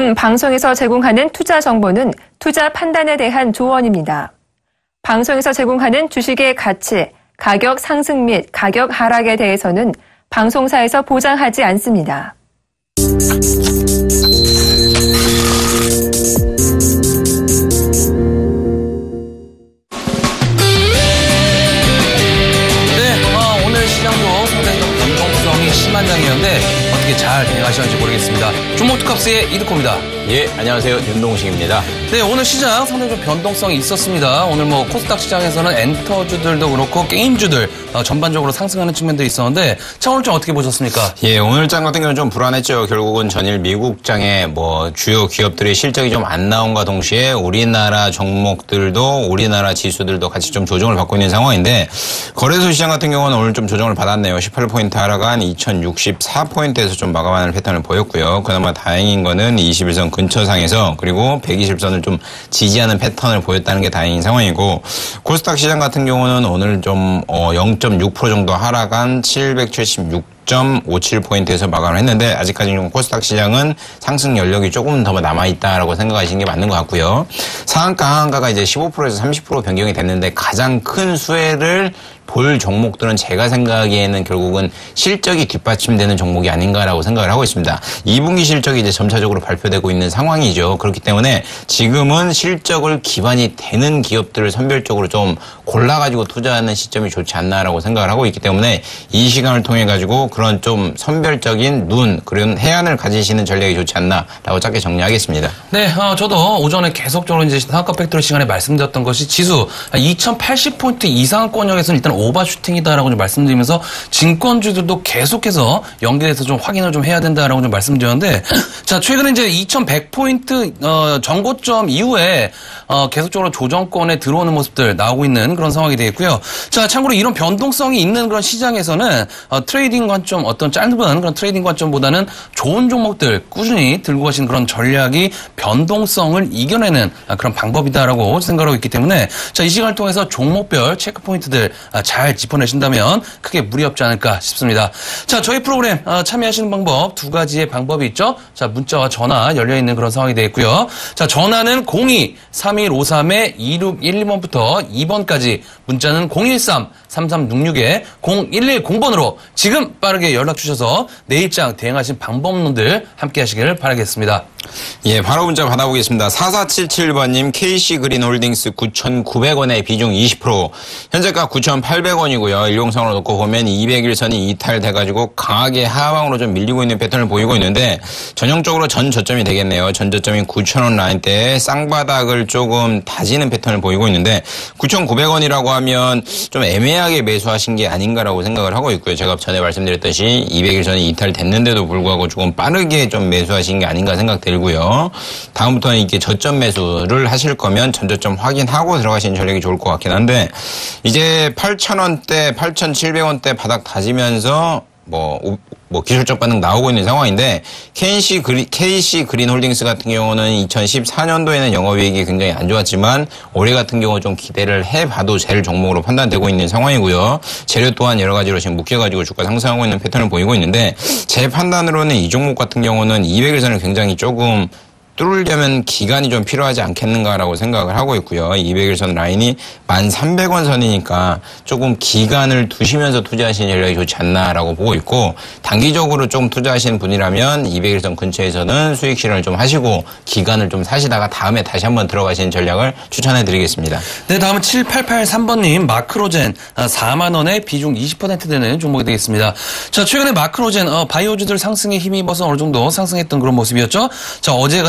본 방송에서 제공하는 투자 정보는 투자 판단에 대한 조언입니다. 방송에서 제공하는 주식의 가치, 가격 상승 및 가격 하락에 대해서는 방송사에서 보장하지 않습니다. 오늘 시장도 상당히 좀 변동성이 심한 장이었는데 어떻게 잘 대응하셨는지 모르겠습니다. 종목투캅스의 이득호입니다. 예, 안녕하세요. 윤동식입니다. 네, 오늘 시장 상당히 좀 변동성이 있었습니다. 오늘 코스닥 시장에서는 엔터주들도 그렇고 게임주들 전반적으로 상승하는 측면도 있었는데 자, 오늘 좀 어떻게 보셨습니까? 예, 오늘 장 같은 경우는 좀 불안했죠. 결국은 전일 미국 장에 주요 기업들의 실적이 좀 안 나온과 동시에 우리나라 종목들도 우리나라 지수들도 같이 좀 조정을 받고 있는 상황인데 거래소 시장 같은 경우는 오늘 좀 조정을 받았네요. 18포인트 하락한 2064포인트에서 좀 마감하는 패턴을 보였고요. 그나마 다행인 거는 21선 근처상에서 그리고 120선을 좀 지지하는 패턴을 보였다는 게 다행인 상황이고 코스닥 시장 같은 경우는 오늘 좀 0.6% 정도 하락한 776.57포인트에서 마감을 했는데 아직까지 좀 코스닥 시장은 상승 연력이 조금 더 남아있다라고 생각하시는 게 맞는 것 같고요. 상한가 하한가가 이제 15%에서 30% 변경이 됐는데 가장 큰 수혜를 볼 종목들은 제가 생각하기에는 결국은 실적이 뒷받침되는 종목이 아닌가라고 생각을 하고 있습니다. 2분기 실적이 이제 점차적으로 발표되고 있는 상황이죠. 그렇기 때문에 지금은 실적을 기반이 되는 기업들을 선별적으로 좀 골라가지고 투자하는 시점이 좋지 않나라고 생각을 하고 있기 때문에 이 시간을 통해 가지고 그런 좀 선별적인 그런 해안을 가지시는 전략이 좋지 않나라고 짧게 정리하겠습니다. 네, 저도 오전에 계속적으로 이제 상한가 팩토리 시간에 말씀드렸던 것이 지수 2080포인트 이상권역에서는 일단 오버슈팅이다라고 좀 말씀드리면서 증권주들도 계속해서 연계해서 좀 확인을 좀 해야 된다라고 좀 말씀드렸는데 자, 최근에 이제 2100포인트 전고점 이후에 계속적으로 조정권에 들어오는 모습들 나오고 있는 그런 상황이 되겠고요. 자, 참고로 이런 변동성이 있는 그런 시장에서는 트레이딩 관점 어떤 짧은 그런 트레이딩 관점보다는 좋은 종목들 꾸준히 들고 가신 그런 전략이 변동성을 이겨내는 그런 방법이다라고 생각하고 있기 때문에 자, 이 시간을 통해서 종목별 체크 포인트들 잘 짚어내신다면 크게 무리 없지 않을까 싶습니다. 자, 저희 프로그램 참여하시는 방법 두 가지의 방법이 있죠. 자, 문자와 전화 열려있는 그런 상황이 되겠고요. 자, 전화는 02-3153-2612번부터 2번까지 문자는 013-3366-0110번으로 지금 빠르게 연락 주셔서 내일장 대응하신 방법론들 함께 하시기를 바라겠습니다. 예, 바로 문자 받아보겠습니다. 4477번님 KC그린홀딩스 9,900원에 비중 20%, 현재가 9,800원이고요. 일봉상으로 놓고 보면 200일선이 이탈돼가지고 강하게 하방으로 좀 밀리고 있는 패턴을 보이고 있는데 전형적으로 전 저점이 되겠네요. 전 저점인 9,000원 라인대에 쌍바닥을 조금 다지는 패턴을 보이고 있는데 9,900원이라고 하면 좀 애매하게 매수하신 게 아닌가라고 생각을 하고 있고요. 제가 전에 말씀드렸듯이 200일선이 이탈됐는데도 불구하고 조금 빠르게 좀 매수하신 게 아닌가 생각되고요. 다음부터는 이렇게 저점 매수를 하실 거면 전저점 확인하고 들어가시는 전략이 좋을 것 같긴 한데 이제 8,000원대, 8,700원대 바닥 다지면서 기술적 반응 나오고 있는 상황인데 KC 그린홀딩스 같은 경우는 2014년도에는 영업이익이 굉장히 안 좋았지만 올해 같은 경우 좀 기대를 해봐도 제일 종목으로 판단되고 있는 상황이고요. 재료 또한 여러 가지로 지금 묶여가지고 주가 상승하고 있는 패턴을 보이고 있는데 제 판단으로는 이 종목 같은 경우는 200일선을 굉장히 조금 뚫으려면 기간이 좀 필요하지 않겠는가라고 생각을 하고 있고요. 200일선 라인이 1,300원 선이니까 조금 기간을 두시면서 투자하시는 전략이 좋지 않나라고 보고 있고 단기적으로 좀 투자하시는 분이라면 200일선 근처에서는 수익 실현을 좀 하시고 기간을 좀 사시다가 다음에 다시 한번 들어가시는 전략을 추천해 드리겠습니다. 네, 다음은 7883번님 마크로젠 4만 원에 비중 20% 되는 종목이 되겠습니다. 자, 최근에 마크로젠 바이오주들 상승에 힘입어서 어느 정도 상승했던 그런 모습이었죠. 자, 어제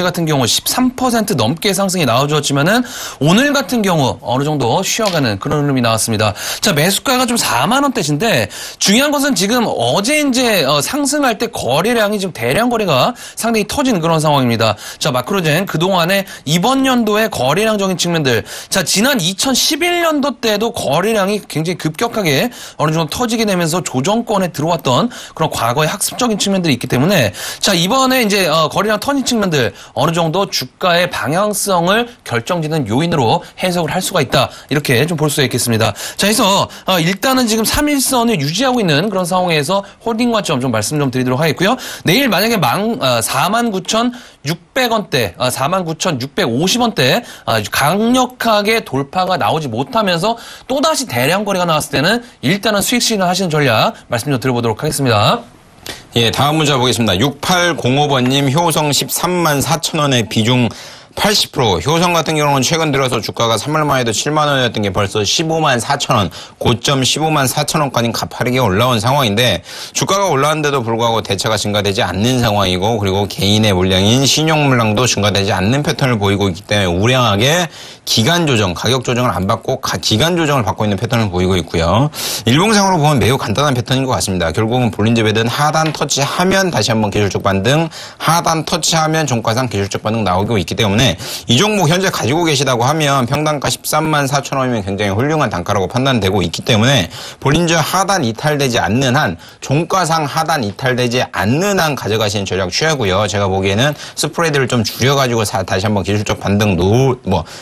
같은 경우 13% 넘게 상승이 나와주었지만은 오늘 같은 경우 어느 정도 쉬어가는 그런 흐름이 나왔습니다. 자, 매수가가 좀 4만 원대신데 중요한 것은 지금 어제 이제 상승할 때 거래량이 지금 대량 거래가 상당히 터진 그런 상황입니다. 자, 마크로젠 그동안에 이번 연도의 거래량적인 측면들, 자, 지난 2011년도 때도 거래량이 굉장히 급격하게 어느 정도 터지게 되면서 조정권에 들어왔던 그런 과거의 학습적인 측면들이 있기 때문에 자, 이번에 이제 거래량 터진 측면 측면들 어느 정도 주가의 방향성을 결정짓는 요인으로 해석을 할 수가 있다. 이렇게 좀 볼 수 있겠습니다. 자, 그래서 일단은 지금 3일선을 유지하고 있는 그런 상황에서 홀딩 관점 좀 말씀 좀 드리도록 하겠고요. 내일 만약에 49,600원대, 49,650원대 강력하게 돌파가 나오지 못하면서 또다시 대량 거래가 나왔을 때는 일단은 수익 실현 하시는 전략 말씀 좀 드려보도록 하겠습니다. 예, 다음 문자 보겠습니다. 6805번님 효성 13만 4천 원의 비중 80%. 효성 같은 경우는 최근 들어서 주가가 3월만 해도 7만 원이었던 게 벌써 15만 4천 원, 고점 15만 4천 원까지 가파르게 올라온 상황인데 주가가 올라왔는데도 불구하고 대차가 증가되지 않는 상황이고 그리고 개인의 물량인 신용 물량도 증가되지 않는 패턴을 보이고 있기 때문에 우량하게 기간 조정, 가격 조정을 안 받고 기간 조정을 받고 있는 패턴을 보이고 있고요. 일봉상으로 보면 매우 간단한 패턴인 것 같습니다. 결국은 볼린저 배든 하단 터치하면 다시 한번 기술적 반등, 하단 터치하면 종가상 기술적 반등 나오고 있기 때문에 이 종목 현재 가지고 계시다고 하면 평단가 13만 4천 원이면 굉장히 훌륭한 단가라고 판단되고 있기 때문에 볼린저 하단 이탈되지 않는 한, 종가상 하단 이탈되지 않는 한 가져가시는 전략 취하고요. 제가 보기에는 스프레드를 좀 줄여가지고 다시 한번 기술적 반등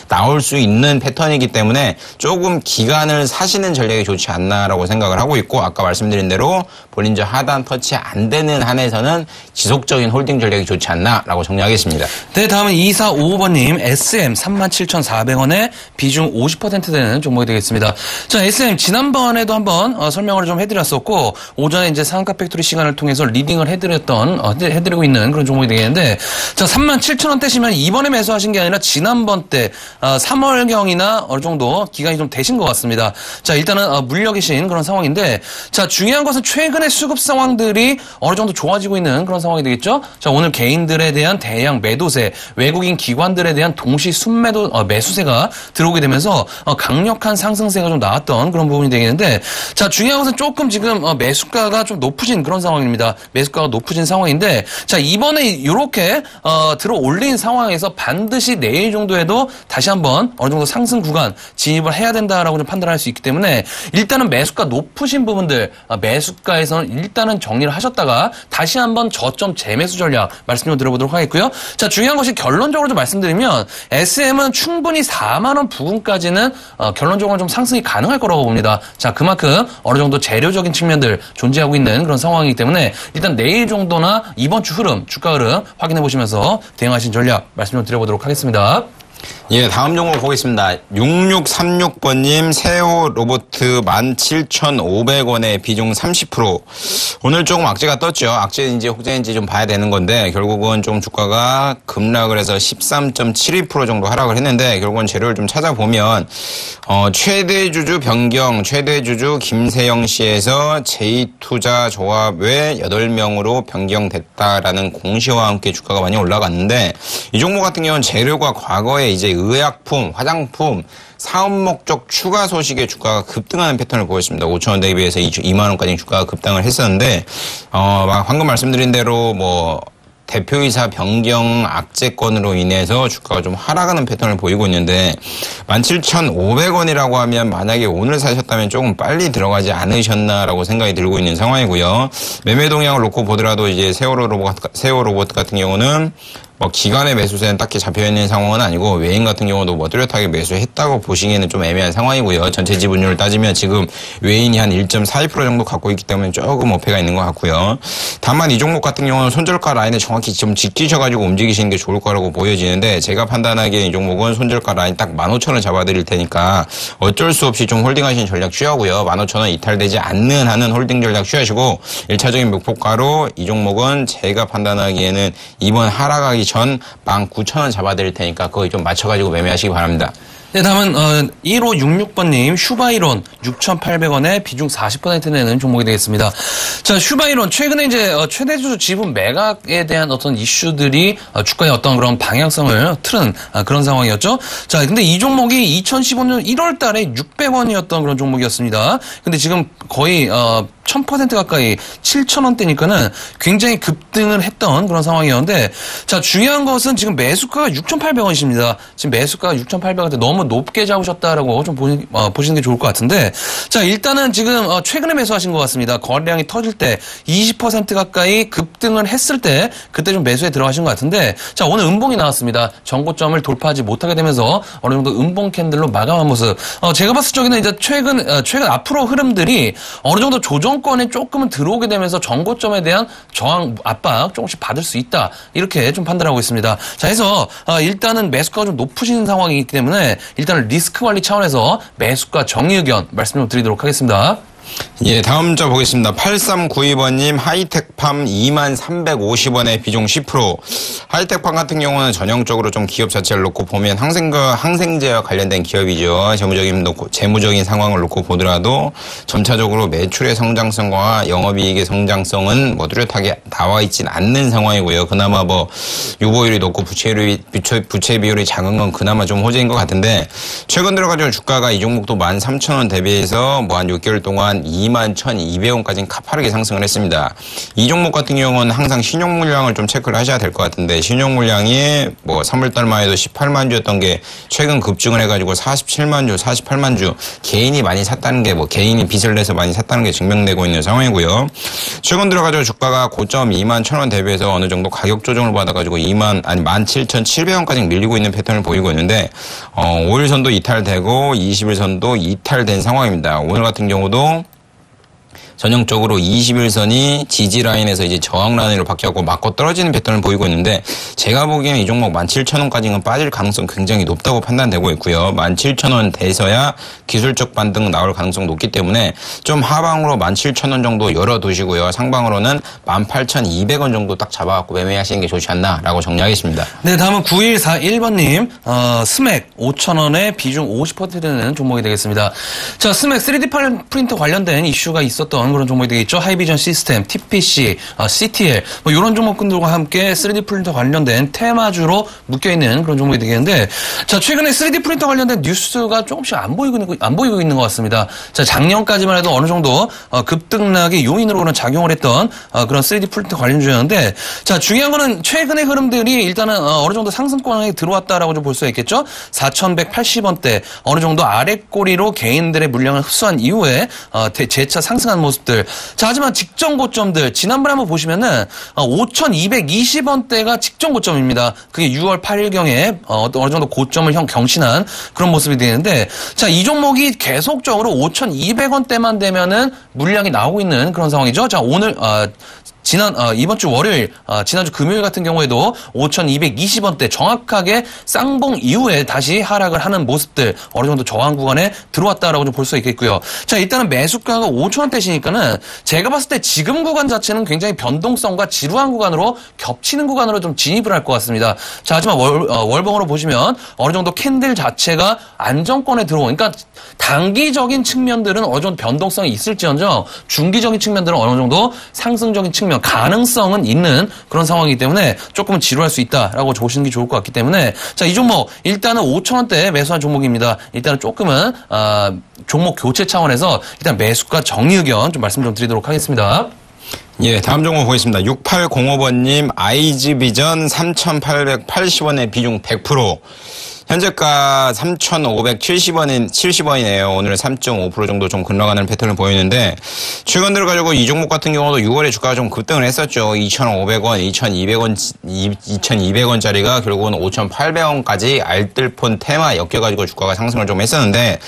나올 수 있는 패턴이기 때문에 조금 기간을 사시는 전략이 좋지 않나라고 생각을 하고 있고 아까 말씀드린 대로 볼린저 하단 터치 안 되는 한에서는 지속적인 홀딩 전략이 좋지 않나라고 정리하겠습니다. 네, 다음은 2455번님 SM 37,400원에 비중 50% 되는 종목이 되겠습니다. 자, SM 지난번에도 한번 설명을 좀 해드렸었고 오전에 이제 상한가 팩토리 시간을 통해서 리딩을 해드리고 있는 그런 종목이 되겠는데 자, 37,000원대시면 이번에 매수하신 게 아니라 지난번 때 3월경이나 어느 정도 기간이 좀 되신 것 같습니다. 자, 일단은 물려 계신 그런 상황인데 자, 중요한 것은 최근의 수급 상황들이 어느 정도 좋아지고 있는 그런 상황이 되겠죠. 자, 오늘 개인들에 대한 대량 매도세, 외국인 기관들에 대한 동시 순매도 매수세가 들어오게 되면서 강력한 상승세가 좀 나왔던 그런 부분이 되겠는데 자, 중요한 것은 조금 지금 매수가가 좀 높으신 그런 상황입니다. 매수가가 높으신 상황인데 자, 이번에 이렇게 들어 올린 상황에서 반드시 내일 정도에도 다시 한번 어느 정도 상승 구간 진입을 해야 된다라고 좀 판단할 수 있기 때문에 일단은 매수가 높으신 부분들 매수가에서는 일단은 정리를 하셨다가 다시 한번 저점 재매수 전략 말씀 좀 드려보도록 하겠고요. 자, 중요한 것이 결론적으로 좀 말씀드리면 SM은 충분히 4만 원 부근까지는 결론적으로 좀 상승이 가능할 거라고 봅니다. 자, 그만큼 어느 정도 재료적인 측면들 존재하고 있는 그런 상황이기 때문에 일단 내일 정도나 이번 주 흐름, 주가 흐름 확인해 보시면서 대응하신 전략 말씀 좀 드려보도록 하겠습니다. 예, 다음 종목 보겠습니다. 6636번님 세호 로보트 17,500원에 비중 30%. 오늘 조금 악재가 떴죠. 악재인지 혹재인지 좀 봐야 되는 건데 결국은 좀 주가가 급락을 해서 13.72% 정도 하락을 했는데 결국은 재료를 좀 찾아보면 최대 주주 변경, 최대 주주 김세영 씨에서 제2투자 조합 외 8명으로 변경됐다라는 공시와 함께 주가가 많이 올라갔는데 이 종목 같은 경우는 재료가 과거에 이제 의약품, 화장품, 사업 목적 추가 소식에 주가가 급등하는 패턴을 보였습니다. 5,000원 대비해서 2만 원까지 주가가 급등을 했었는데 방금 말씀드린 대로 대표이사 변경 악재건으로 인해서 주가가 좀 하락하는 패턴을 보이고 있는데 17,500원이라고 하면 만약에 오늘 사셨다면 조금 빨리 들어가지 않으셨나라고 생각이 들고 있는 상황이고요. 매매 동향을 놓고 보더라도 이제 세호 로봇 같은 경우는 기간의 매수세는 딱히 잡혀있는 상황은 아니고 외인 같은 경우도 뚜렷하게 매수했다고 보시기에는 좀 애매한 상황이고요. 전체 지분율을 따지면 지금 외인이 한 1.42% 정도 갖고 있기 때문에 조금 어폐가 있는 것 같고요. 다만 이 종목 같은 경우는 손절가 라인을 정확히 좀 지키셔가지고 움직이시는 게 좋을 거라고 보여지는데 제가 판단하기에 이 종목은 손절가 라인 딱 15,000원 잡아드릴 테니까 어쩔 수 없이 좀 홀딩하시는 전략 취하고요. 15,000원 이탈되지 않는 한은 홀딩 전략 취하시고 1차적인 목표가로 이 종목은 제가 판단하기에는 이번 하락하기 전 19,000원 잡아드릴 테니까 거기 좀 맞춰가지고 매매하시기 바랍니다. 네, 다음은 1566번님 슈바이론 6,800원에 비중 40% 내는 종목이 되겠습니다. 자, 슈바이론 최근에 이제 최대주주 지분 매각에 대한 어떤 이슈들이 주가의 어떤 그런 방향성을 틀은 그런 상황이었죠. 자, 근데 이 종목이 2015년 1월 달에 600원이었던 그런 종목이었습니다. 근데 지금 거의 1000% 가까이 7,000원대니까는 굉장히 급등을 했던 그런 상황이었는데, 자, 중요한 것은 지금 매수가가 6,800원이십니다. 지금 매수가가 6,800원대 너무 높게 잡으셨다라고 좀 보시는 게 좋을 것 같은데, 자, 일단은 지금 최근에 매수하신 것 같습니다. 거래량이 터질 때 20% 가까이 급등을 했을 때 그때 좀 매수에 들어가신 것 같은데, 자, 오늘 음봉이 나왔습니다. 전고점을 돌파하지 못하게 되면서 어느 정도 음봉 캔들로 마감한 모습. 제가 봤을 적에는 이제 최근 앞으로 흐름들이 어느 정도 조정권에 조금은 들어오게 되면서 전고점에 대한 저항 압박 조금씩 받을 수 있다, 이렇게 좀 판단하고 있습니다. 자, 해서 일단은 매수가가 좀 높으신 상황이기 때문에 일단은 리스크 관리 차원에서 매수가 정의 의견 말씀 좀 드리도록 하겠습니다. 예, 다음 자 보겠습니다. 8392번님, 하이텍팜 2350원에 비중 10%. 하이텍팜 같은 경우는 전형적으로 좀 기업 자체를 놓고 보면 항생제와 관련된 기업이죠. 재무적인 상황을 놓고 보더라도 점차적으로 매출의 성장성과 영업이익의 성장성은 뭐 뚜렷하게 나와 있진 않는 상황이고요. 그나마 뭐 유보율이 높고 부채 비율이 작은 건 그나마 좀 호재인 것 같은데, 최근 들어가지고 주가가 이 종목도 13,000원 대비해서 뭐 한 6개월 동안 21,200원까지 가파르게 상승을 했습니다. 이 종목 같은 경우는 항상 신용 물량을 좀 체크를 하셔야 될 것 같은데, 신용 물량이 뭐 3월달만 해도 18만 주였던 게 최근 급증을 해가지고 47만 주, 48만 주, 개인이 많이 샀다는 게 개인이 빚을 내서 많이 샀다는 게 증명되고 있는 상황이고요. 최근 들어가지고 주가가 고점 21,000원 대비해서 어느 정도 가격 조정을 받아가지고 17,700원까지 밀리고 있는 패턴을 보이고 있는데, 5일선도 이탈되고 20일선도 이탈된 상황입니다. 오늘 같은 경우도 전형적으로 21선이 지지라인에서 이제 저항라인으로 바뀌었고 맞고 떨어지는 패턴을 보이고 있는데, 제가 보기에는 이 종목 17,000원까지는 빠질 가능성 굉장히 높다고 판단되고 있고요. 17,000원 돼서야 기술적 반등 나올 가능성 높기 때문에 좀 하방으로 17,000원 정도 열어두시고요. 상방으로는 18,200원 정도 딱 잡아갖고 매매하시는 게 좋지 않나라고 정리하겠습니다. 네, 다음은 9141번님, 스맥 5,000원에 비중 50% 되는 종목이 되겠습니다. 자, 스맥 3D 프린터 관련된 이슈가 있었던 그런 종목이 되겠죠. 하이비전 시스템, TPC, CTL 뭐 이런 종목들과 함께 3D 프린터 관련된 테마주로 묶여있는 그런 종목이 되겠는데, 자, 최근에 3D 프린터 관련된 뉴스가 조금씩 안 보이고 있는 것 같습니다. 자, 작년까지만 해도 어느 정도 급등락의 요인으로는 작용을 했던 그런 3D 프린터 관련주였는데, 자, 중요한 거는 최근의 흐름들이 일단은 어느 정도 상승권에 들어왔다라고 좀 볼 수가 있겠죠. 4,180원대 어느 정도 아랫꼬리로 개인들의 물량을 흡수한 이후에 재차 상승한 모습들. 자, 하지만 직전 고점들 지난번에 한번 보시면은 5,220원대가 직전 고점입니다. 그게 6월 8일경에 어느 정도 고점을 경신한 그런 모습이 되는데, 자, 이 종목이 계속적으로 5,200원대만 되면은 물량이 나오고 있는 그런 상황이죠. 자, 오늘 이번 주 월요일, 지난주 금요일 같은 경우에도 5,220원대 정확하게 쌍봉 이후에 다시 하락을 하는 모습들, 어느 정도 저항 구간에 들어왔다라고 좀 볼 수 있겠고요. 자, 일단은 매수가가 5,000원대시니까는 제가 봤을 때 지금 구간 자체는 굉장히 변동성과 지루한 구간으로 겹치는 구간으로 좀 진입을 할 것 같습니다. 자, 하지만 월봉으로 보시면 어느 정도 캔들 자체가 안정권에 들어오니까, 그러니까 단기적인 측면들은 어느 정도 변동성이 있을지언정 중기적인 측면들은 어느 정도 상승적인 측면 가능성은 있는 그런 상황이기 때문에 조금은 지루할 수 있다라고 보시는 게 좋을 것 같기 때문에, 자, 이 종목 일단은 5,000원대 매수한 종목입니다. 일단은 조금은 종목 교체 차원에서 일단 매수가 정의 의견 좀 말씀 좀 드리도록 하겠습니다. 예, 다음 종목 보겠습니다. 6805번님, 아이즈비전 3,880원에 비중 100%. 현재가 3,570원이네요. 오늘은 3.5% 정도 좀 급락하는 패턴을 보이는데, 최근 들어가지고 이 종목 같은 경우도 6월에 주가가 좀 급등을 했었죠. 2,500원, 2,200원짜리가 결국은 5,800원까지 알뜰폰 테마 엮여가지고 주가가 상승을 좀 했었는데,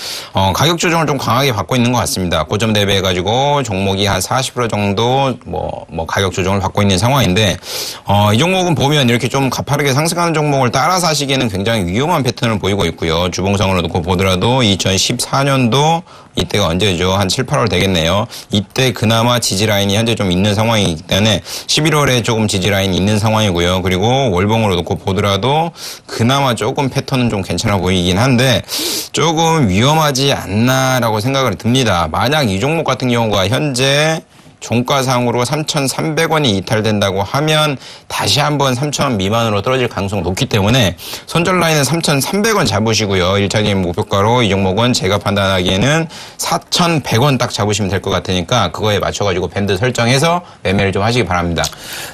가격 조정을 좀 강하게 받고 있는 것 같습니다. 고점 대비해가지고 종목이 한 40% 정도 뭐 가격 조정을 받고 있는 상황인데, 이 종목은 보면 이렇게 좀 가파르게 상승하는 종목을 따라서 하시기에는 굉장히 위험한 패턴을 보이고 있고요. 주봉상으로 놓고 보더라도 2014년도 이때가 언제죠? 한 7, 8월 되겠네요. 이때 그나마 지지라인이 현재 좀 있는 상황이기 때문에 11월에 조금 지지라인이 있는 상황이고요. 그리고 월봉으로 놓고 보더라도 그나마 조금 패턴은 좀 괜찮아 보이긴 한데 조금 위험하지 않나라고 생각을 듭니다. 만약 이 종목 같은 경우가 현재 종가상으로 3,300원이 이탈된다고 하면 다시 한번 3,000원 미만으로 떨어질 가능성이 높기 때문에 손절 라인은 3,300원 잡으시고요. 1차적인 목표가로 이 종목은 제가 판단하기에는 4,100원 딱 잡으시면 될 것 같으니까 그거에 맞춰가지고 밴드 설정해서 매매를 좀 하시기 바랍니다.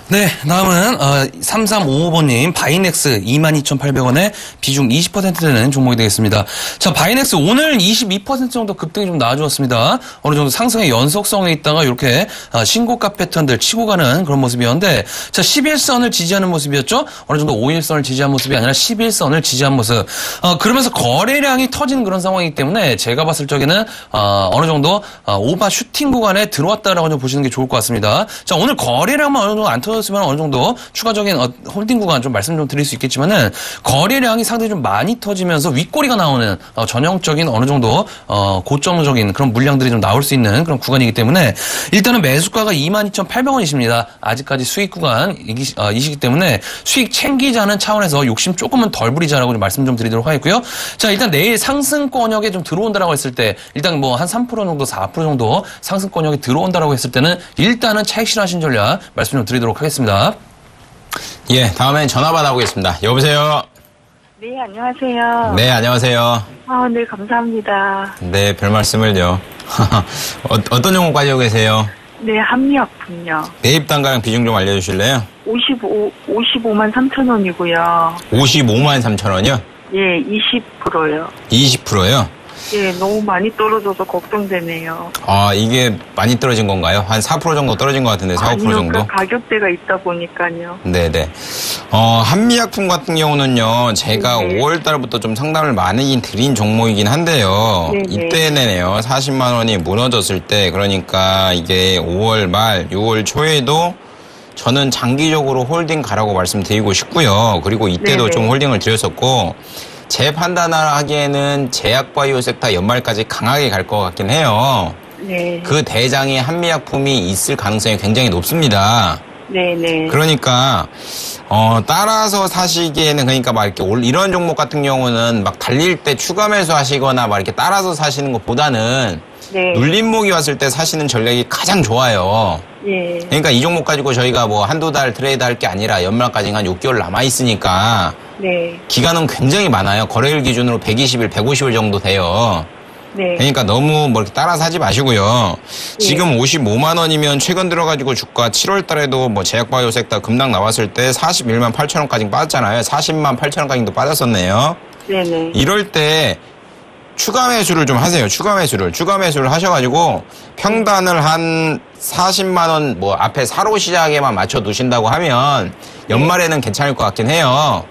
네, 다음은 3355번님 바이넥스 22,800원에 비중 20% 되는 종목이 되겠습니다. 자, 바이넥스 오늘 22% 정도 급등이 좀 나와주었습니다. 어느 정도 상승의 연속성에 있다가 이렇게 신고가 패턴들 치고 가는 그런 모습이었는데, 자, 11선을 지지하는 모습이었죠. 어느 정도 5일선을 지지한 모습이 아니라 11선을 지지한 모습. 그러면서 거래량이 터지는 그런 상황이기 때문에 제가 봤을 적에는 어느 정도 오바 슈팅 구간에 들어왔다라고 좀 보시는 게 좋을 것 같습니다. 자, 오늘 거래량만 어느 정도 안 터졌으면 어느 정도 추가적인 홀딩 구간 좀 말씀 좀 드릴 수 있겠지만은 거래량이 상당히 좀 많이 터지면서 윗꼬리가 나오는 전형적인 어느 정도 고점적인 그런 물량들이 좀 나올 수 있는 그런 구간이기 때문에 일단은 매수가가 22,800원이십니다. 아직까지 수익 구간이시기 때문에 수익 챙기자는 차원에서 욕심 조금은 덜 부리자라고 좀 말씀 좀 드리도록 하겠고요. 자, 일단 내일 상승권역에 좀 들어온다라고 했을 때 일단 뭐 한 3% 정도 4% 정도 상승권역에 들어온다라고 했을 때는 일단은 차익 실현하신 전략 말씀 좀 드리도록 하겠습니다. 예, 다음엔 전화 받아보겠습니다. 여보세요? 네, 안녕하세요. 네, 안녕하세요. 네, 감사합니다. 네, 별 말씀을요. 어떤 종목 가지고 계세요? 네, 합리화품요. 매입 단가랑 비중 좀 알려주실래요? 55만 3천 원이고요. 55만 3천 원이요? 예, 20%요. 20%요? 예, 너무 많이 떨어져서 걱정되네요. 이게 많이 떨어진 건가요? 한 4% 정도 떨어진 것 같은데, 4, 5% 아니요, 정도? 그 가격대가 있다 보니까요. 네네. 한미약품 같은 경우는요, 제가 네. 5월 달부터 좀 상담을 많이 드린 종목이긴 한데요. 네네. 이때네요. 40만 원이 무너졌을 때, 그러니까 이게 5월 말, 6월 초에도 저는 장기적으로 홀딩 가라고 말씀드리고 싶고요. 그리고 이때도 네네. 좀 홀딩을 드렸었고, 제 판단을 하기에는 제약바이오 섹터 연말까지 강하게 갈 것 같긴 해요. 네. 그 대장에 한미약품이 있을 가능성이 굉장히 높습니다. 네네. 그러니까 따라서 사시기에는 그러니까 막 이렇게 이런 종목 같은 경우는 막 달릴 때 추가 매수하시거나 막 이렇게 따라서 사시는 것보다는 네. 눌림목이 왔을 때 사시는 전략이 가장 좋아요. 예. 그러니까 이 종목 가지고 저희가 뭐 한두 달 트레이드 할 게 아니라 연말까지 한 6개월 남아 있으니까 네. 기간은 굉장히 많아요. 거래일 기준으로 120일, 150일 정도 돼요. 네. 그러니까 너무 뭐 이렇게 따라 사지 마시고요. 지금 55만 원이면 최근 들어가지고 주가 7월 달에도 뭐 제약바이오 섹터 급락 나왔을 때 41만 8천 원까지 빠졌잖아요. 40만 8천 원까지도 빠졌었네요. 네네. 이럴 때 추가 매수를 좀 하세요. 추가 매수를 하셔가지고 평단을 한 40만 원 뭐 앞에 사로 시작에만 맞춰 두신다고 하면 연말에는 괜찮을 것 같긴 해요.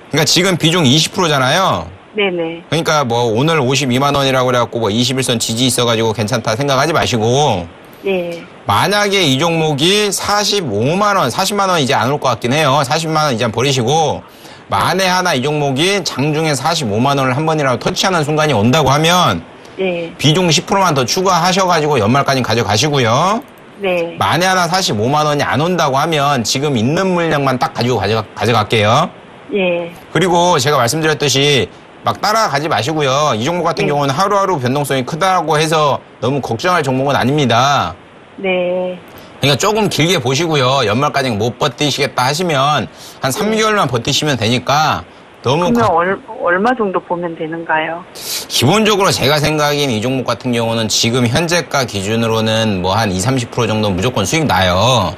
그러니까 지금 비중 20%잖아요. 네네. 그러니까 뭐 오늘 52만 원이라고 그래갖고 뭐 21선 지지 있어가지고 괜찮다 생각하지 마시고 예. 만약에 이 종목이 45만 원, 40만 원 이제 안 올 것 같긴 해요. 40만 원 이제 버리시고 만에 하나 이 종목이 장중에 45만 원을 한 번이라도 터치하는 순간이 온다고 하면 예. 비중 10%만 더 추가하셔가지고 연말까지 가져가시고요. 네. 만에 하나 45만 원이 안 온다고 하면 지금 있는 물량만 딱 가지고 가져갈게요. 예. 그리고 제가 말씀드렸듯이 막 따라가지 마시고요. 이 종목 같은 경우는 하루하루 변동성이 크다고 해서 너무 걱정할 종목은 아닙니다. 네. 그러니까 조금 길게 보시고요. 연말까지 못 버티시겠다 하시면 한 3개월만 버티시면 되니까 너무 그러면 얼마 정도 보면 되는가요? 기본적으로 제가 생각하기엔 이 종목 같은 경우는 지금 현재가 기준으로는 뭐 한 20-30% 정도 무조건 수익 나요.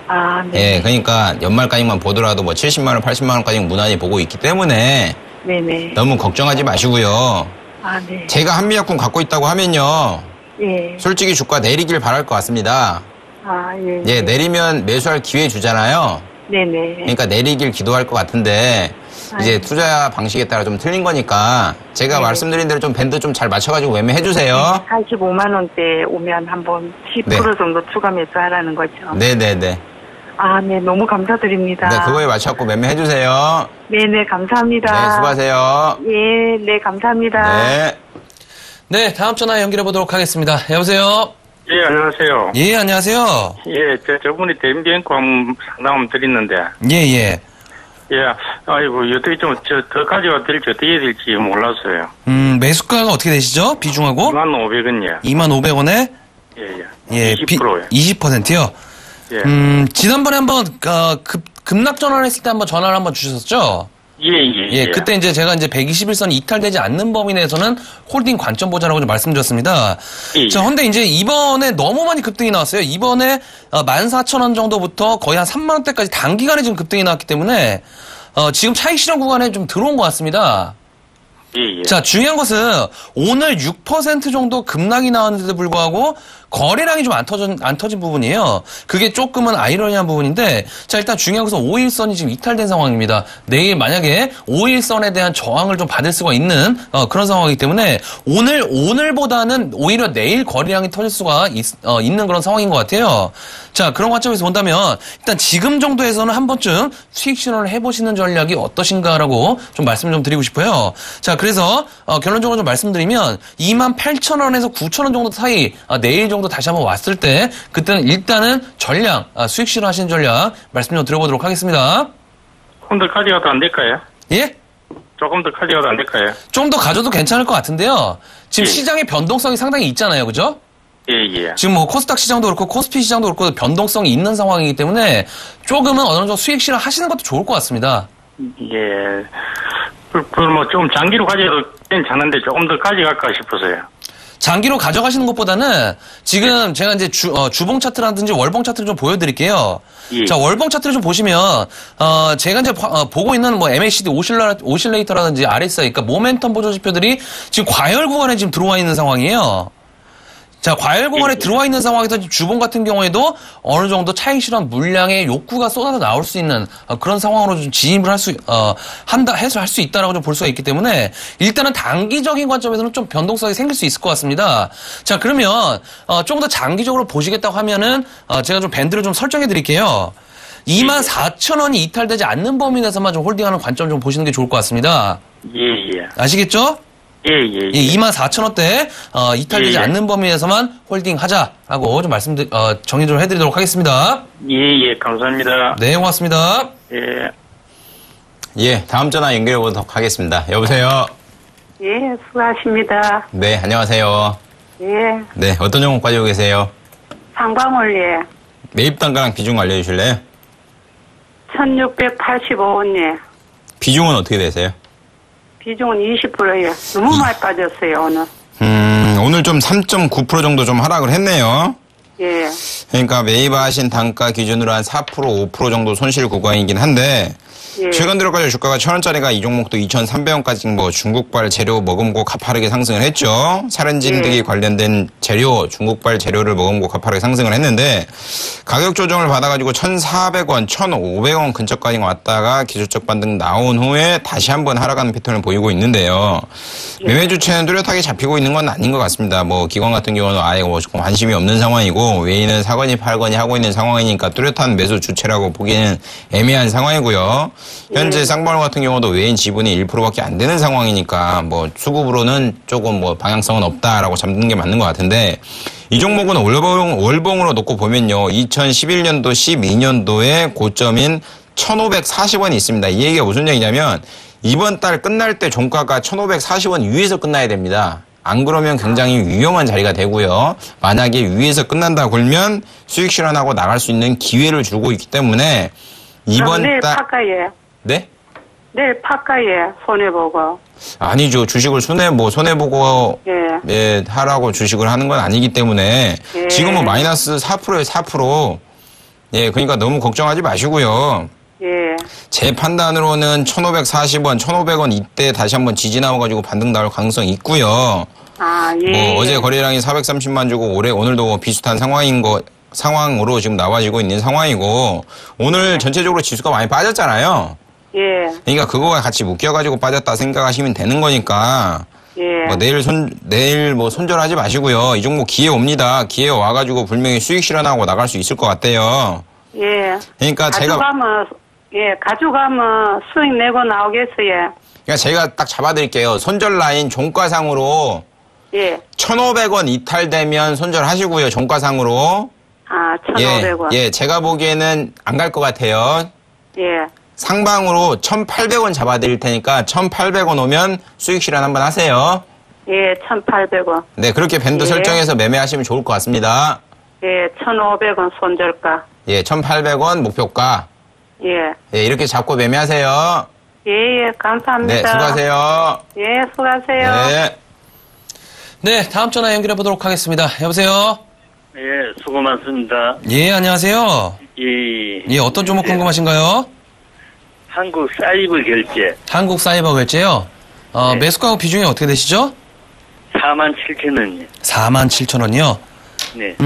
아, 네. 예, 그러니까 연말까지만 보더라도 뭐 70만 원, 80만 원까지 무난히 보고 있기 때문에 네네. 너무 걱정하지 마시고요. 아, 네. 제가 한미약품 갖고 있다고 하면요. 예. 솔직히 주가 내리길 바랄 것 같습니다. 아, 예. 예, 내리면 매수할 기회 주잖아요. 네네. 그러니까 내리길 기도할 것 같은데 이제 투자 방식에 따라 좀 틀린 거니까 제가 네. 말씀드린 대로 좀 밴드 좀 잘 맞춰가지고 매매해 주세요. 45만 원대 오면 한번 10% 네. 정도 추가 매수하라는 거죠. 네네네. 아, 네. 너무 감사드립니다. 네, 그거에 맞춰갖고 매매해 주세요. 네네, 감사합니다. 네, 수고하세요. 예, 네, 감사합니다. 네. 네, 다음 전화 연결해 보도록 하겠습니다. 여보세요? 예, 안녕하세요. 예, 안녕하세요. 예, 저분이 대인비행고 상담 드렸는데, 예. 예, 아이고, 어떻게 더 가져와 될지 어떻게 해야 될지 몰랐어요. 매수가가 어떻게 되시죠? 비중하고? 25,000원이요. 25,000원에? 예. 예, 20%요. 20%요? 예. 지난번에 한번, 급락 전환을 했을 때 한번 전화를 한번 주셨었죠? 예, 그때 이제 제가 이제 121선이 이탈되지 않는 범위 내에서는 홀딩 관점 보자라고 좀 말씀드렸습니다. 예. 자, 근데 이제 이번에 너무 많이 급등이 나왔어요. 이번에 14,000원 정도부터 거의 한 3만원대까지 단기간에 지금 급등이 나왔기 때문에, 지금 차익 실현 구간에 좀 들어온 것 같습니다. 예. 자, 중요한 것은 오늘 6% 정도 급락이 나왔는데도 불구하고 거래량이 좀 안 터진 부분이에요. 그게 조금은 아이러니한 부분인데, 자, 일단 중요한 것은 5일선이 지금 이탈된 상황입니다. 내일 만약에 5일선에 대한 저항을 좀 받을 수가 있는 그런 상황이기 때문에 오늘보다는 오히려 내일 거래량이 터질 수가 있는 그런 상황인 것 같아요. 자, 그런 관점에서 본다면 일단 지금 정도에서는 한 번쯤 수익 실현을 해보시는 전략이 어떠신가라고 좀 말씀을 좀 드리고 싶어요. 자, 그래서 결론적으로 좀 말씀드리면 28,000원에서 9,000원 정도 사이 내일 정도 다시 한번 왔을 때 그때는 일단은 전략 수익 실현하시는 전략 말씀 좀 드려보도록 하겠습니다. 조금 더 가져가도 안 될까요? 예? 조금 더 가져가도 안 될까요? 좀 더 가져도 괜찮을 것 같은데요. 지금 시장의 변동성이 상당히 있잖아요, 그죠? 예. 지금 뭐 코스닥 시장도 그렇고 코스피 시장도 그렇고 변동성이 있는 상황이기 때문에 조금은 어느 정도 수익 실현 하시는 것도 좋을 것 같습니다. 예. 뭐 좀 장기로 가져도 괜찮은데 조금 더 가져갈까 싶어서요. 장기로 가져가시는 것보다는 지금 제가 이제 주봉 차트라든지 월봉 차트를 좀 보여드릴게요. 예. 자, 월봉 차트를 좀 보시면 제가 이제 보고 있는 뭐 MACD 오실레이터라든지 RSI, 그러니까 모멘텀 보조 지표들이 지금 과열 구간에 지금 들어와 있는 상황이에요. 자, 과열 구간에 들어와 있는 상황에서 주봉 같은 경우에도 어느 정도 차익 실현 물량의 욕구가 쏟아져 나올 수 있는 그런 상황으로 좀 진입을 할 수 있다라고 좀 볼 수가 있기 때문에 일단은 단기적인 관점에서는 좀 변동성이 생길 수 있을 것 같습니다. 자, 그러면 조금 더 장기적으로 보시겠다고 하면은 제가 좀 밴드를 좀 설정해 드릴게요. 24,000원이 이탈되지 않는 범위 내에서만 좀 홀딩하는 관점 좀 보시는 게 좋을 것 같습니다. 예. 아시겠죠? 예. 24,000원대 이탈되지 않는 범위에서만 홀딩하자라고 좀 정리 좀 해드리도록 하겠습니다. 예. 감사합니다. 네, 고맙습니다. 예. 예, 다음 전화 연결해 보도록 하겠습니다. 여보세요? 예, 수고하십니다. 네, 안녕하세요. 예, 네, 어떤 종목 가지고 계세요? 상방울, 예. 매입 단가랑 비중 알려주실래요? 1685원, 예. 비중은 어떻게 되세요? 비중은 20%예요. 너무 많이 빠졌어요, 오늘. 오늘 좀 3.9% 정도 좀 하락을 했네요. 예. 그러니까 매입하신 단가 기준으로 한 4%, 5% 정도 손실 구간이긴 한데, 예. 최근 들어까지 주가가 1,000원짜리가 이 종목도 2,300원까지 뭐 중국발 재료 머금고 가파르게 상승을 했죠. 살인진드기 관련된 재료, 중국발 재료를 머금고 가파르게 상승을 했는데 가격 조정을 받아가지고 1,400원, 1,500원 근처까지 왔다가 기술적 반등 나온 후에 다시 한번 하락하는 패턴을 보이고 있는데요. 매매 주체는 뚜렷하게 잡히고 있는 건 아닌 것 같습니다. 뭐 기관 같은 경우는 아예 뭐 관심이 없는 상황이고 외인은 사거니 팔거니 하고 있는 상황이니까 뚜렷한 매수 주체라고 보기에는 애매한 상황이고요. 현재 쌍방울 같은 경우도 외인 지분이 1%밖에 안 되는 상황이니까 뭐 수급으로는 조금 뭐 방향성은 없다라고 잡는 게 맞는 것 같은데 이 종목은 월봉으로 놓고 보면요. 2011년도, 12년도에 고점인 1,540원이 있습니다. 이 얘기가 무슨 얘기냐면 이번 달 끝날 때 종가가 1,540원 위에서 끝나야 됩니다. 안 그러면 굉장히 위험한 자리가 되고요. 만약에 위에서 끝난다 그러면 수익 실현하고 나갈 수 있는 기회를 주고 있기 때문에 이번 내일 달 파까예. 네? 내일 파까예. 손해보고. 아니죠. 주식을 손해보고 예. 예, 하라고 주식을 하는 건 아니기 때문에 예. 지금은 마이너스 4%예요. 4%. 예, 그러니까 너무 걱정하지 마시고요. 예. 제 판단으로는 1,540원, 1,500원 이때 다시 한번 지지 나와가지고 반등 나올 가능성이 있고요. 아, 예. 뭐 어제 거래량이 430만 주고 오늘도 비슷한 상황으로 지금 나와지고 있는 상황이고 오늘 전체적으로 지수가 많이 빠졌잖아요. 예. 그러니까 그거와 같이 묶여가지고 빠졌다 생각하시면 되는 거니까 예. 뭐 내일 뭐 손절하지 마시고요. 이 종목 기회 옵니다. 기회 와가지고 분명히 수익 실현하고 나갈 수 있을 것 같아요. 예. 그러니까 가져가면 수익 내고 나오겠어요. 그러니까 제가 딱 잡아드릴게요. 손절 라인 종가상으로 예. 1,500원 이탈되면 손절하시고요. 종가상으로. 아, 1,500원. 예, 제가 보기에는 안 갈 것 같아요. 예. 상방으로 1,800원 잡아드릴 테니까 1,800원 오면 수익 실현 한번 하세요. 예, 1,800원. 네, 그렇게 밴드 예. 설정해서 매매하시면 좋을 것 같습니다. 예, 1,500원 손절가. 예, 1,800원 목표가. 예. 예, 이렇게 잡고 매매하세요. 예, 감사합니다. 네, 수고하세요. 예, 수고하세요. 네. 네, 다음 전화 연결해 보도록 하겠습니다. 여보세요? 예, 수고 많습니다. 예, 안녕하세요. 이 예, 어떤 종목 궁금하신가요? 한국 사이버 결제 한국 사이버 결제요? 네. 매수가하고 비중이 어떻게 되시죠? 47,000원이요. 47,000원이요? 네,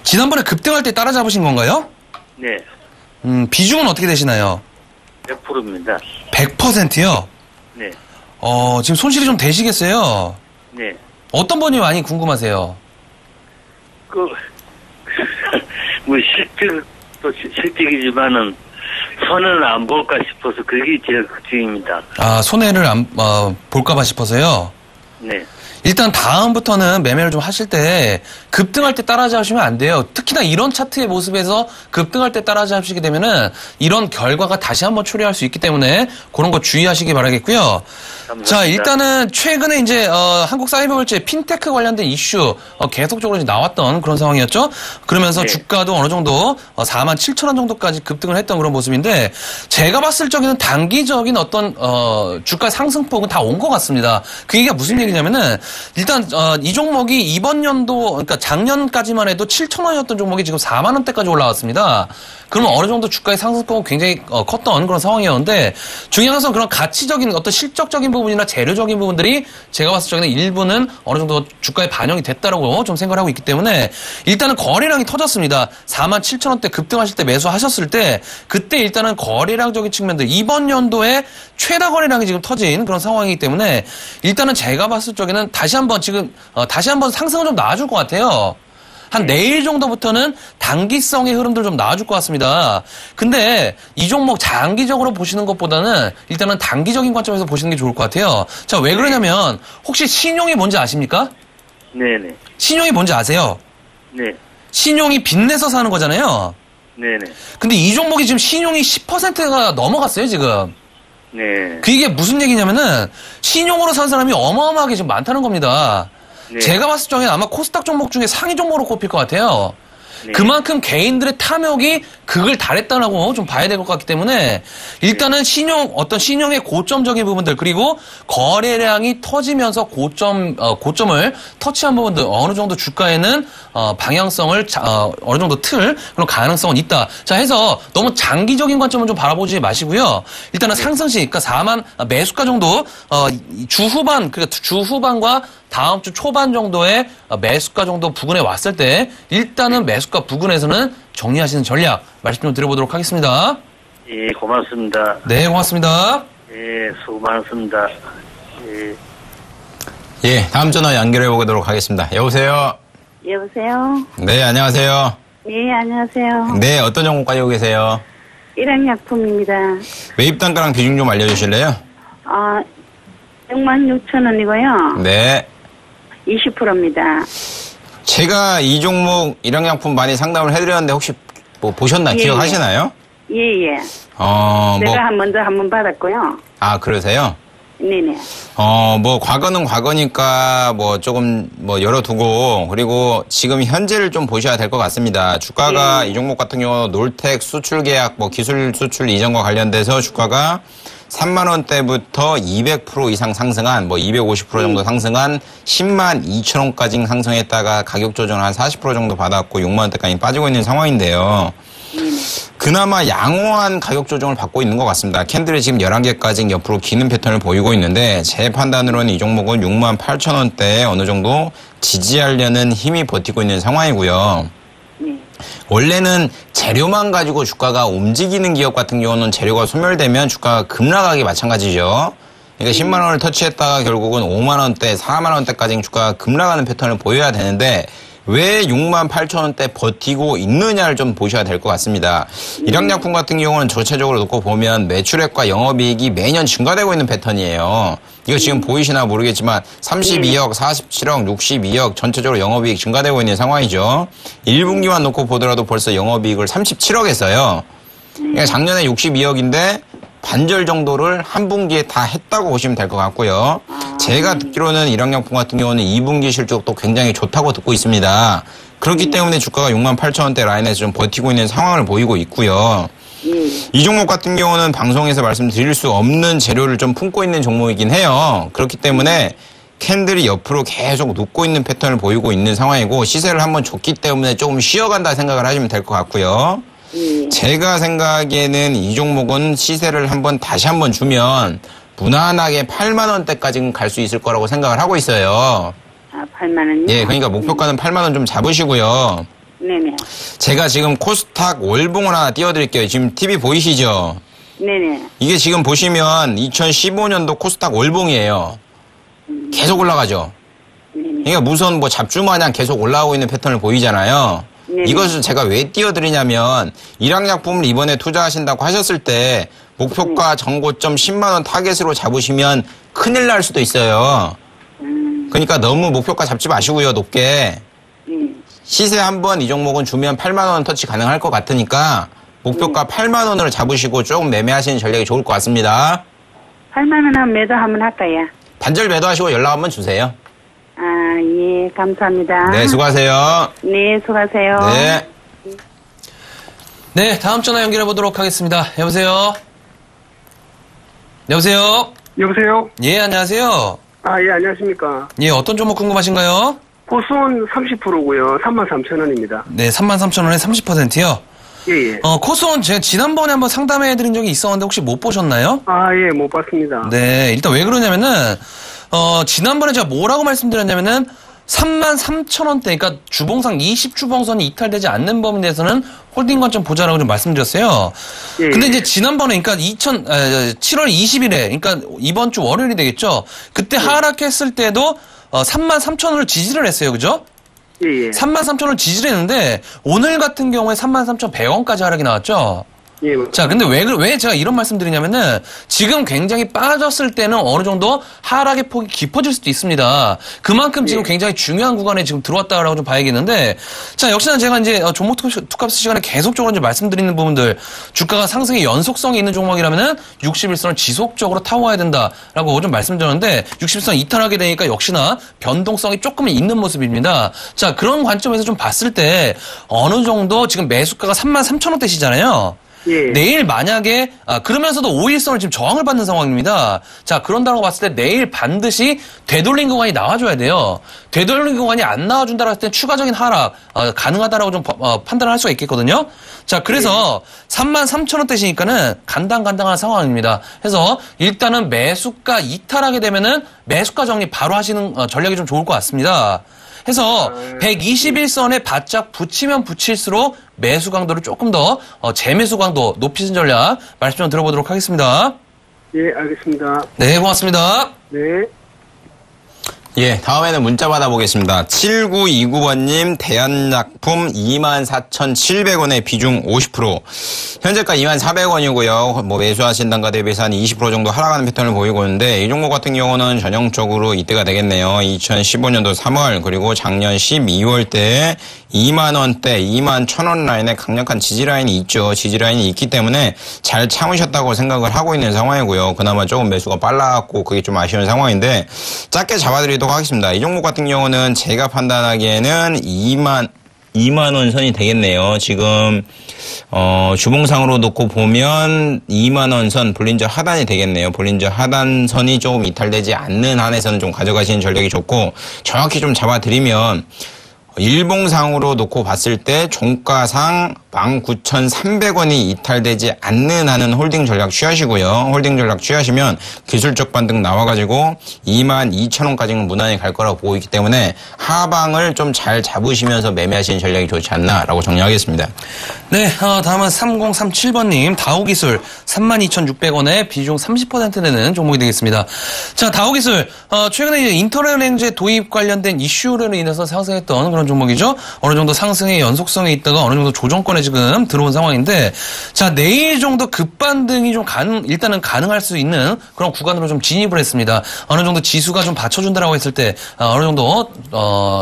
지난번에 급등할 때 따라잡으신 건가요? 네, 비중은 어떻게 되시나요? 100%입니다. 100%요? 네, 지금 손실이 좀 되시겠어요? 네. 어떤 분이 많이 궁금하세요? 뭐 실적도 실적이지만은 손해는 안 볼까 싶어서 그게 제일 걱정입니다. 손해를 볼까봐 싶어서요? 네, 일단 다음부터는 매매를 좀 하실 때 급등할 때 따라잡으시면 안 돼요. 특히나 이런 차트의 모습에서 급등할 때 따라잡으시게 되면은 이런 결과가 다시 한번 초래할 수 있기 때문에 그런 거 주의하시기 바라겠고요. 감사합니다. 자, 일단은 최근에 이제 한국 사이버 결제 핀테크 관련된 이슈 계속적으로 이제 나왔던 그런 상황이었죠. 그러면서 네. 주가도 어느 정도 47,000원 정도까지 급등을 했던 그런 모습인데 제가 봤을 적에는 단기적인 어떤 주가 상승폭은 다 온 것 같습니다. 그 얘기가 무슨 얘기냐면은 일단 이 종목이 이번 연도 그러니까 작년까지만 해도 7,000원이었던 종목이 지금 4만 원대까지 올라왔습니다. 그러면 어느 정도 주가의 상승폭은 굉장히 컸던 그런 상황이었는데 중요한 것은 그런 가치적인 어떤 실적적인 부분이나 재료적인 부분들이 제가 봤을 적에는 일부는 어느 정도 주가에 반영이 됐다라고 좀 생각을 하고 있기 때문에 일단은 거래량이 터졌습니다. 47,000원대 급등하실 때 매수하셨을 때 그때 일단은 거래량적인 측면들 이번 연도에 최다 거래량이 지금 터진 그런 상황이기 때문에 일단은 제가 봤을 적에는 다시 한번 상승은 좀 나와줄 것 같아요. 한 내일 정도부터는 단기성의 흐름들 좀 나와줄 것 같습니다. 근데 이 종목 장기적으로 보시는 것보다는 일단은 단기적인 관점에서 보시는 게 좋을 것 같아요. 자, 왜 그러냐면 혹시 신용이 뭔지 아십니까? 네네, 신용이 뭔지 아세요? 네, 신용이 빚내서 사는 거잖아요. 네네, 근데 이 종목이 지금 신용이 10%가 넘어갔어요, 지금. 네, 그게 무슨 얘기냐면은 신용으로 산 사람이 어마어마하게 지금 많다는 겁니다. 네. 제가 봤을 적에는 아마 코스닥 종목 중에 상위 종목으로 꼽힐 것 같아요. 네. 그만큼 개인들의 탐욕이 극을 달했다라고 좀 봐야 될 것 같기 때문에 일단은 어떤 신용의 고점적인 부분들 그리고 거래량이 터지면서 고점을 터치한 부분들 어느 정도 주가에는 방향성을 어느 정도 그런 가능성은 있다. 자, 해서 너무 장기적인 관점을 좀 바라보지 마시고요. 일단은 상승시, 그러니까 매수가 정도, 주 후반과 다음 주 초반 정도의 매수가 정도 부근에 왔을 때 일단은 매수가 부근에서는 정리하시는 전략 말씀 좀 드려보도록 하겠습니다. 예, 고맙습니다. 네, 고맙습니다. 예, 수고 많습니다. 예. 예, 다음 전화 연결해 보도록 하겠습니다. 여보세요? 여보세요? 네, 안녕하세요. 예, 안녕하세요. 네, 어떤 종목 가지고 계세요? 일양약품입니다. 매입 단가랑 비중 좀 알려주실래요? 66,000원이고요. 네. 20%입니다. 제가 이 종목 일양약품 많이 상담을 해드렸는데 혹시 뭐 보셨나 예, 기억하시나요? 예. 내가 먼저 한 번 받았고요. 그러세요? 네네. 과거는 과거니까 조금 열어두고 그리고 지금 현재를 좀 보셔야 될 것 같습니다. 주가가 이 종목 같은 경우 놀텍 수출 계약 기술 수출 이전과 관련돼서 주가가 3만 원대부터 200% 이상 상승한 250% 정도 상승한 10만 2천 원까지 상승했다가 가격 조정을 한 40% 정도 받았고 6만 원대까지 빠지고 있는 상황인데요. 그나마 양호한 가격 조정을 받고 있는 것 같습니다. 캔들이 지금 11개까지 옆으로 기는 패턴을 보이고 있는데 제 판단으로는 이 종목은 6만 8천 원대에 어느 정도 지지하려는 힘이 버티고 있는 상황이고요. 원래는 재료만 가지고 주가가 움직이는 기업 같은 경우는 재료가 소멸되면 주가가 급락하기 마찬가지죠. 그러니까 10만 원을 터치했다가 결국은 5만 원대, 4만 원대까지 주가가 급락하는 패턴을 보여야 되는데 왜 6만 8천 원대 버티고 있느냐를 좀 보셔야 될 것 같습니다. 일양약품 같은 경우는 전체적으로 놓고 보면 매출액과 영업이익이 매년 증가되고 있는 패턴이에요. 이거 지금 보이시나 모르겠지만 32억, 47억, 62억 전체적으로 영업이익 증가되고 있는 상황이죠. 1분기만 놓고 보더라도 벌써 영업이익을 37억 했어요. 그러니까 작년에 62억인데 반절 정도를 한 분기에 다 했다고 보시면 될 것 같고요. 제가 듣기로는 일양약품 같은 경우는 2분기 실적도 굉장히 좋다고 듣고 있습니다. 그렇기 때문에 주가가 68,000원대 라인에서 좀 버티고 있는 상황을 보이고 있고요. 이 종목 같은 경우는 방송에서 말씀드릴 수 없는 재료를 좀 품고 있는 종목이긴 해요. 그렇기 때문에 캔들이 옆으로 계속 눕고 있는 패턴을 보이고 있는 상황이고 시세를 한번 줬기 때문에 조금 쉬어간다 생각을 하시면 될 것 같고요. 제가 생각에는 이 종목은 시세를 다시 한번 주면 무난하게 8만 원대까지는 갈 수 있을 거라고 생각을 하고 있어요. 아, 8만 원이요? 예, 그러니까 목표가는 8만 원 좀 잡으시고요. 네네. 제가 지금 코스닥 월봉을 하나 띄워드릴게요. 지금 TV 보이시죠? 네네. 이게 지금 보시면 2015년도 코스닥 월봉이에요. 계속 올라가죠? 그러니까 무슨 잡주마냥 계속 올라오고 있는 패턴을 보이잖아요. 네네. 이것을 제가 왜 띄워드리냐면 일항약품을 이번에 투자하신다고 하셨을 때 목표가 전고점 10만 원 타겟으로 잡으시면 큰일 날 수도 있어요. 그러니까 너무 목표가 잡지 마시고요. 높게. 시세 한번 이 종목은 주면 8만 원 터치 가능할 것 같으니까 목표가 8만 원으로 잡으시고 조금 매매하시는 전략이 좋을 것 같습니다. 8만 원 하면 매도 한번 할까요? 반절 매도하시고 연락 한번 주세요. 아, 예, 감사합니다. 네, 수고하세요. 네, 수고하세요. 네. 네, 다음 전화 연결해 보도록 하겠습니다. 여보세요? 여보세요? 여보세요? 예, 안녕하세요. 아, 예, 안녕하십니까. 예, 어떤 종목 궁금하신가요? 코스온 30%고요. 33,000원입니다. 네, 33,000원에 30%요. 예, 예. 코스온 제가 지난번에 한번 상담해드린 적이 있었는데 혹시 못 보셨나요? 아, 예, 못 봤습니다. 네, 일단 왜 그러냐면은, 지난번에 제가 뭐라고 말씀드렸냐면은, 33,000원대, 그러니까 주봉상 20주봉선이 이탈되지 않는 범위에 대해서는 홀딩 관점 보자라고 좀 말씀드렸어요. 예. 근데 이제 지난번에, 그러니까 7월 20일에, 그러니까 이번 주 월요일이 되겠죠? 그때 하락했을 때도 33,000원을 지지를 했어요. 그죠? 예, 예. 33,000원을 지지를 했는데, 오늘 같은 경우에 33,100원까지 하락이 나왔죠? 예. 자, 근데 왜 제가 이런 말씀 드리냐면은, 지금 굉장히 빠졌을 때는 어느 정도 하락의 폭이 깊어질 수도 있습니다. 그만큼 지금 굉장히 중요한 구간에 지금 들어왔다라고 좀 봐야겠는데, 자, 역시나 제가 이제 종목 투캅스 시간에 계속적으로 이제 말씀드리는 부분들, 주가가 상승의 연속성이 있는 종목이라면은 61선을 지속적으로 타워해야 된다라고 좀 말씀드렸는데, 61선 이탈하게 되니까 역시나 변동성이 조금 있는 모습입니다. 자, 그런 관점에서 좀 봤을 때, 어느 정도 지금 매수가가 33,000원대시잖아요. 예. 내일 만약에 그러면서도 5일선을 지금 저항을 받는 상황입니다. 자, 그런다고 봤을 때 내일 반드시 되돌린 구간이 나와줘야 돼요. 되돌린 구간이 안 나와준다고 했을 때 추가적인 하락 가능하다라고 좀 판단을 할 수가 있겠거든요. 자, 그래서 33,000원대시니까는 간당간당한 상황입니다. 그래서 일단은 매수가 이탈하게 되면은 매수가 정리 바로 하시는 전략이 좀 좋을 것 같습니다. 해서 121선에 바짝 붙이면 붙일수록 매수 강도를 조금 더 재매수 강도 높이는 전략 말씀 좀 들어보도록 하겠습니다. 예, 알겠습니다. 네, 고맙습니다. 네. 예, 다음에는 문자 받아보겠습니다. 7929번님, 대한약품 24,700원에 비중 50%. 현재가 24,400원이고요. 매수하신 단가 대비해서 한 20% 정도 하락하는 패턴을 보이고 있는데, 이 종목 같은 경우는 전형적으로 이때가 되겠네요. 2015년도 3월, 그리고 작년 12월 때 2만원대, 21,000원 라인에 강력한 지지라인이 있죠. 지지라인이 있기 때문에 잘 참으셨다고 생각을 하고 있는 상황이고요. 그나마 조금 매수가 빨라갖고 그게 좀 아쉬운 상황인데, 짧게 잡아드리도록 하겠습니다. 이 종목 같은 경우는 제가 판단하기에는 2만 원 선이 되겠네요. 지금 주봉상으로 놓고 보면 2만 원 선 볼린저 하단이 되겠네요. 볼린저 하단 선이 조금 이탈되지 않는 한에서는 좀 가져가시는 전략이 좋고, 정확히 좀 잡아드리면 일봉상으로 놓고 봤을 때 종가상 19,300원이 이탈되지 않는 한은 홀딩 전략 취하시고요. 홀딩 전략 취하시면 기술적 반등 나와가지고 22,000원까지는 무난히 갈 거라고 보고 있기 때문에 하방을 좀 잘 잡으시면서 매매하시는 전략이 좋지 않나라고 정리하겠습니다. 네, 다음은 3037번님, 다우기술 32,600원에 비중 30% 되는 종목이 되겠습니다. 자, 다우기술, 최근에 이제 인터넷 렌즈 도입 관련된 이슈로 인해서 상승했던 그런 종목이죠. 어느 정도 상승의 연속성에 있다가 어느 정도 조정권에 지금 들어온 상황인데, 자, 내일 정도 급반등이 좀 일단은 가능할 수 있는 그런 구간으로 좀 진입을 했습니다. 어느 정도 지수가 좀 받쳐준다라고 했을 때, 어느 정도,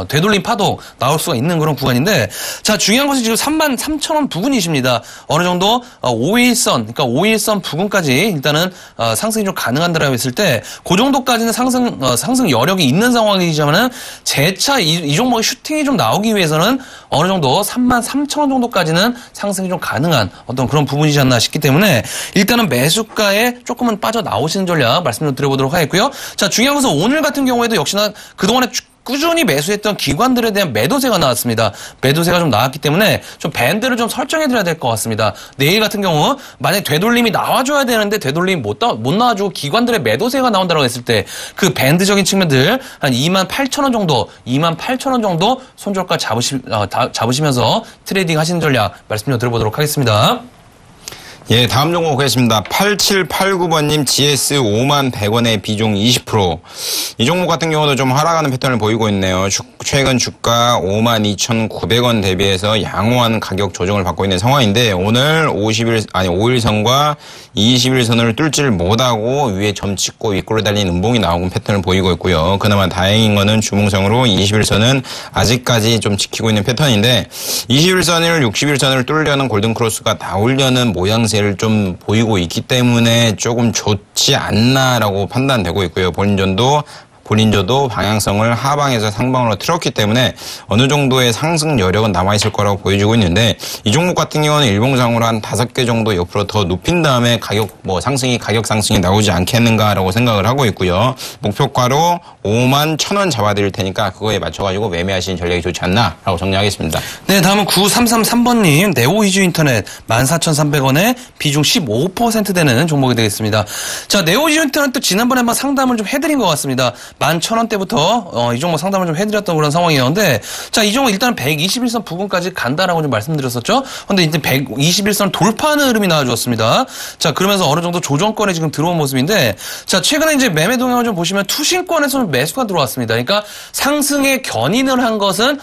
되돌림 파동 나올 수가 있는 그런 구간인데, 자, 중요한 것은 지금 33,000원 부근이십니다. 어느 정도 5일선, 그러니까 5일선 부근까지 일단은 상승이 좀 가능한다라고 했을 때, 그 정도까지는 상승 여력이 있는 상황이지만은 재차 이 종목의 슈팅이 좀 좀 나오기 위해서는 어느 정도 33,000원 정도까지는 상승이 좀 가능한 어떤 그런 부분이지 않나 싶기 때문에 일단은 매수가에 조금은 빠져나오시는 전략 말씀 좀 드려보도록 하겠고요. 자, 중요한 것은 오늘 같은 경우에도 역시나 그동안에 꾸준히 매수했던 기관들에 대한 매도세가 나왔습니다. 매도세가 좀 나왔기 때문에 좀 밴드를 좀 설정해드려야 될 것 같습니다. 내일 같은 경우 만약 되돌림이 나와줘야 되는데 되돌림이 못 나와주고 기관들의 매도세가 나온다고 했을 때 그 밴드적인 측면들 한 28,000원 정도, 28,000원 정도 손절가 잡으시면서 트레이딩 하시는 전략 말씀 좀 드려보도록 하겠습니다. 예, 다음 종목 보겠습니다. 8789번님 GS 51,100원에 비중 20%. 이 종목 같은 경우도 좀 하락하는 패턴을 보이고 있네요. 최근 주가 52,900원 대비해서 양호한 가격 조정을 받고 있는 상황인데 오늘 5일선과 21선을 뚫지를 못하고 위에 점 찍고 윗골을 달린 음봉이 나오는 패턴을 보이고 있고요. 그나마 다행인 거는 주봉성으로 21선은 아직까지 좀 지키고 있는 패턴인데 21선을 61선을 뚫으려는 골든크로스가 나오려는 모양새를 좀 보이고 있기 때문에 조금 좋지 않나라고 판단되고 있고요. 본인저도 방향성을 하방에서 상방으로 틀었기 때문에 어느 정도의 상승 여력은 남아있을 거라고 보여주고 있는데 이 종목 같은 경우는 일봉상으로 한 5개 정도 옆으로 더 눕힌 다음에 가격 상승이 나오지 않겠는가라고 생각을 하고 있고요. 목표가로 51,000원 잡아드릴 테니까 그거에 맞춰가지고 매매하시는 전략이 좋지 않나라고 정리하겠습니다. 네, 다음은 9333번님 네오이즈 인터넷 14,300원에 비중 15% 되는 종목이 되겠습니다. 자, 네오이즈 인터넷도 지난번에 한번 상담을 좀 해드린 것 같습니다. 11,000원대부터 이 종목 상담을 좀 해드렸던 그런 상황이었는데 자, 이 종목 일단은 121선 부근까지 간다라고 좀 말씀드렸었죠. 근데 이제 121선 돌파하는 흐름이 나와주었습니다. 자, 그러면서 어느 정도 조정권에 지금 들어온 모습인데 자, 최근에 이제 매매 동향을 좀 보시면 투신권에서는 매수가 들어왔습니다. 그러니까 상승에 견인을 한 것은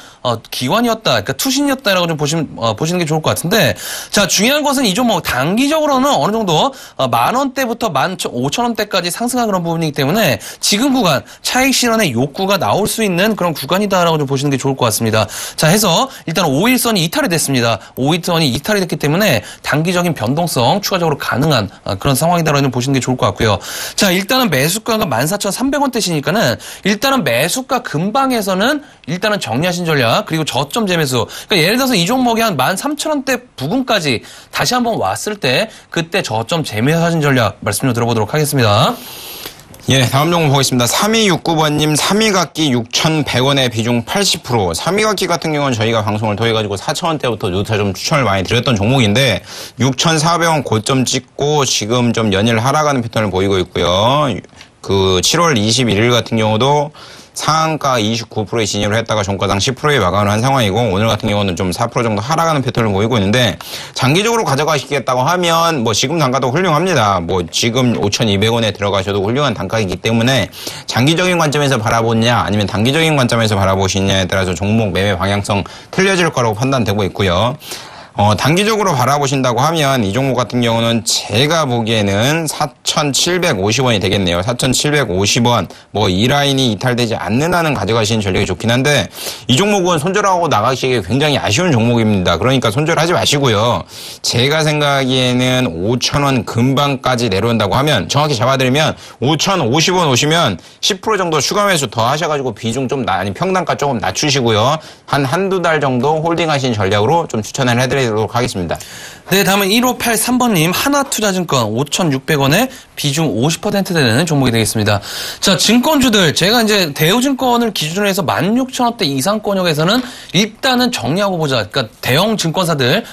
기관이었다, 그러니까 투신이었다라고 좀 보시는 게 좋을 것 같은데 자, 중요한 것은 이 종목 단기적으로는 어느 정도 10,000원대부터 15,000원대까지 상승한 그런 부분이기 때문에 지금 구간 차익 실현의 욕구가 나올 수 있는 그런 구간이다라고 좀 보시는 게 좋을 것 같습니다. 자, 해서 일단 5일선이 이탈이 됐습니다. 5일선이 이탈이 됐기 때문에 단기적인 변동성 추가적으로 가능한 그런 상황이다라고 좀 보시는 게 좋을 것 같고요. 자, 일단은 매수가가 14,300원대시니까는 일단은 매수가 근방에서는 일단은 정리하신 전략 그리고 저점 재매수. 그러니까 예를 들어서 이 종목이 한 13,000원대 부근까지 다시 한번 왔을 때 그때 저점 재매수하신 전략 말씀 좀 들어보도록 하겠습니다. 예, 다음 종목 보겠습니다. 3269번님, 3위각기 6,100원에 비중 80%. 3위각기 같은 경우는 저희가 방송을 통해가지고 4,000원대부터 누타 좀 추천을 많이 드렸던 종목인데, 6,400원 고점 찍고 지금 좀 연일 하락하는 패턴을 보이고 있고요. 7월 21일 같은 경우도 상한가 29%에 진입을 했다가 종가당 10%에 마감을 한 상황이고 오늘 같은 경우는 좀 4% 정도 하락하는 패턴을 보이고 있는데 장기적으로 가져가시겠다고 하면 지금 단가도 훌륭합니다. 지금 5,200원에 들어가셔도 훌륭한 단가이기 때문에 장기적인 관점에서 바라보느냐 아니면 단기적인 관점에서 바라보시느냐에 따라서 종목 매매 방향성 틀려질 거라고 판단되고 있고요. 단기적으로 바라보신다고 하면 이 종목 같은 경우는 제가 보기에는 4,750원이 되겠네요. 4,750원. 이 라인이 이탈되지 않는 한은 가져가시는 전략이 좋긴 한데 이 종목은 손절하고 나가시기에 굉장히 아쉬운 종목입니다. 그러니까 손절하지 마시고요. 제가 생각하기에는 5,000원 근방까지 내려온다고 하면 정확히 잡아드리면 5,050원 오시면 10% 정도 추가 매수 더 하셔가지고 비중 좀 평단가 조금 낮추시고요. 한두 달 정도 홀딩하시는 전략으로 좀 추천을 해드리도록 하겠습니다. 네, 다음은 1583번님 하나투자증권 5,600원에 비중 50% 되는 종목이 되겠습니다. 자, 증권주들 제가 이제 대우증권을 기준으로 해서 16,000원대 이상권역에서는 일단은 정리하고 보자. 그러니까 대형 증권사들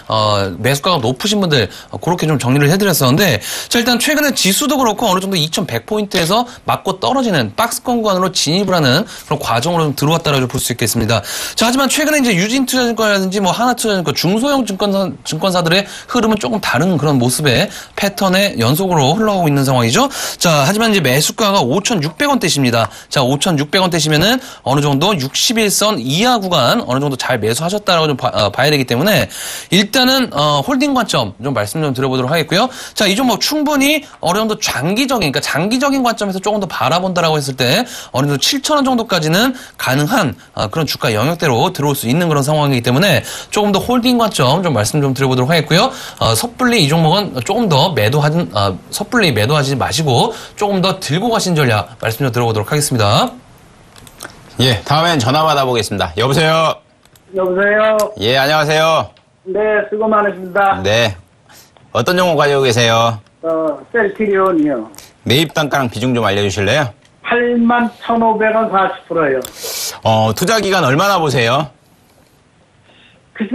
매수가가 높으신 분들 그렇게 좀 정리를 해드렸었는데 자, 일단 최근에 지수도 그렇고 어느 정도 2,100포인트에서 맞고 떨어지는 박스권 구간으로 진입을 하는 그런 과정으로 좀 들어왔다라고 볼 수 있겠습니다. 자, 하지만 최근에 이제 유진투자증권이라든지 하나투자증권 중소형 증권사들의 흐름은 조금 다른 그런 모습의 패턴의 연속으로 흘러가고 있는 상황이죠. 자, 하지만 이제 매수가가 5,600원대십니다. 자, 5,600원대시면은 어느 정도 61선 이하 구간 어느 정도 잘 매수하셨다라고 좀 봐야 되기 때문에 일단은 홀딩 관점 좀 말씀 좀 드려보도록 하겠고요. 자, 이 종목 충분히 어느 정도 그러니까 장기적인 관점에서 조금 더 바라본다라고 했을 때 어느 정도 7,000원 정도까지는 가능한 그런 주가 영역대로 들어올 수 있는 그런 상황이기 때문에 조금 더 홀딩 관점 좀 말씀 좀 드려보도록 하겠고요. 섣불리 이 종목은 조금 더 섣불리 매도하지 마시고 조금 더 들고 가신 전략 말씀 좀 들어보도록 하겠습니다. 예, 다음엔 전화 받아보겠습니다. 여보세요? 여보세요? 예, 안녕하세요. 네, 수고 많으십니다. 네. 어떤 종목 가지고 계세요? 셀트리온이요. 매입 단가랑 비중 좀 알려주실래요? 81,500원 40%요. 투자 기간 얼마나 보세요? 글쎄,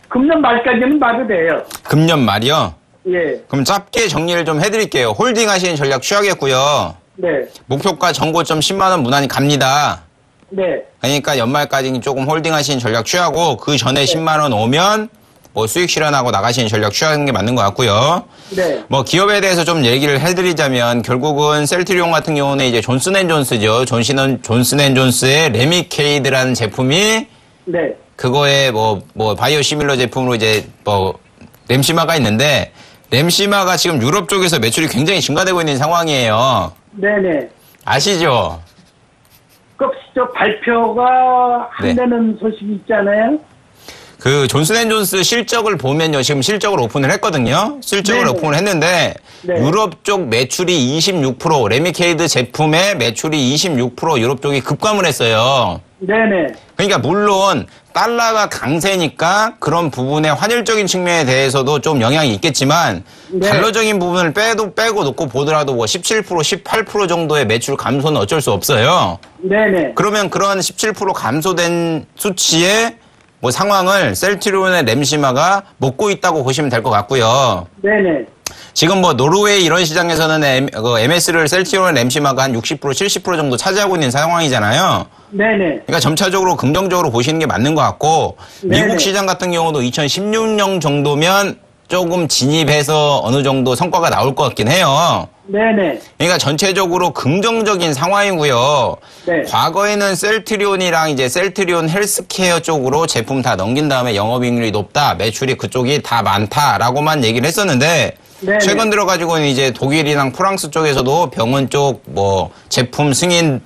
금년 말까지는 봐도 돼요. 금년 말이요? 예, 그럼 짧게 정리를 좀 해드릴게요. 홀딩 하시는 전략 취하겠고요. 네, 목표가 전고점 10만원 무난히 갑니다. 네, 그러니까 연말까지 조금 홀딩 하시는 전략 취하고 그 전에 10만원 오면 뭐 수익 실현하고 나가시는 전략 취하는 게 맞는 것 같고요. 네, 뭐 기업에 대해서 좀 얘기를 해드리자면 결국은 셀트리온 같은 경우는 이제 존슨앤존스죠. 존슨앤존스의 레미케이드라는 제품이 네, 그거에 뭐 바이오 시밀러 제품으로 이제 램시마가 있는데 램시마가 지금 유럽 쪽에서 매출이 굉장히 증가되고 있는 상황이에요. 네네. 아시죠? 껍시적 발표가 네. 한다는 소식이 있잖아요. 그 존슨앤존스 실적을 보면요. 지금 실적을 오픈을 했거든요. 실적을 네네. 오픈을 했는데 네. 유럽 쪽 매출이 26%, 레미케이드 제품의 매출이 26% 유럽 쪽이 급감을 했어요. 네네. 그러니까 물론 달러가 강세니까 그런 부분의 환율적인 측면에 대해서도 좀 영향이 있겠지만 네. 달러적인 부분을 빼고 놓고 보더라도 뭐 17%, 18% 정도의 매출 감소는 어쩔 수 없어요. 네네. 그러면 그런 17% 감소된 수치의 뭐 상황을 셀트리온의 램시마가 먹고 있다고 보시면 될 것 같고요. 네네. 지금 뭐 노르웨이 이런 시장에서는 MS를 셀트리온 램시마가 한 60%, 70% 정도 차지하고 있는 상황이잖아요. 네네. 그러니까 점차적으로 긍정적으로 보시는 게 맞는 것 같고 네네. 미국 시장 같은 경우도 2016년 정도면 조금 진입해서 어느 정도 성과가 나올 것 같긴 해요. 네네. 그러니까 전체적으로 긍정적인 상황이고요. 네. 과거에는 셀트리온이랑 이제 셀트리온 헬스케어 쪽으로 제품 다 넘긴 다음에 영업이익률이 높다, 매출이 그쪽이 다 많다라고만 얘기를 했었는데 네네. 최근 들어가지고는 이제 독일이랑 프랑스 쪽에서도 병원 쪽 뭐 제품 승인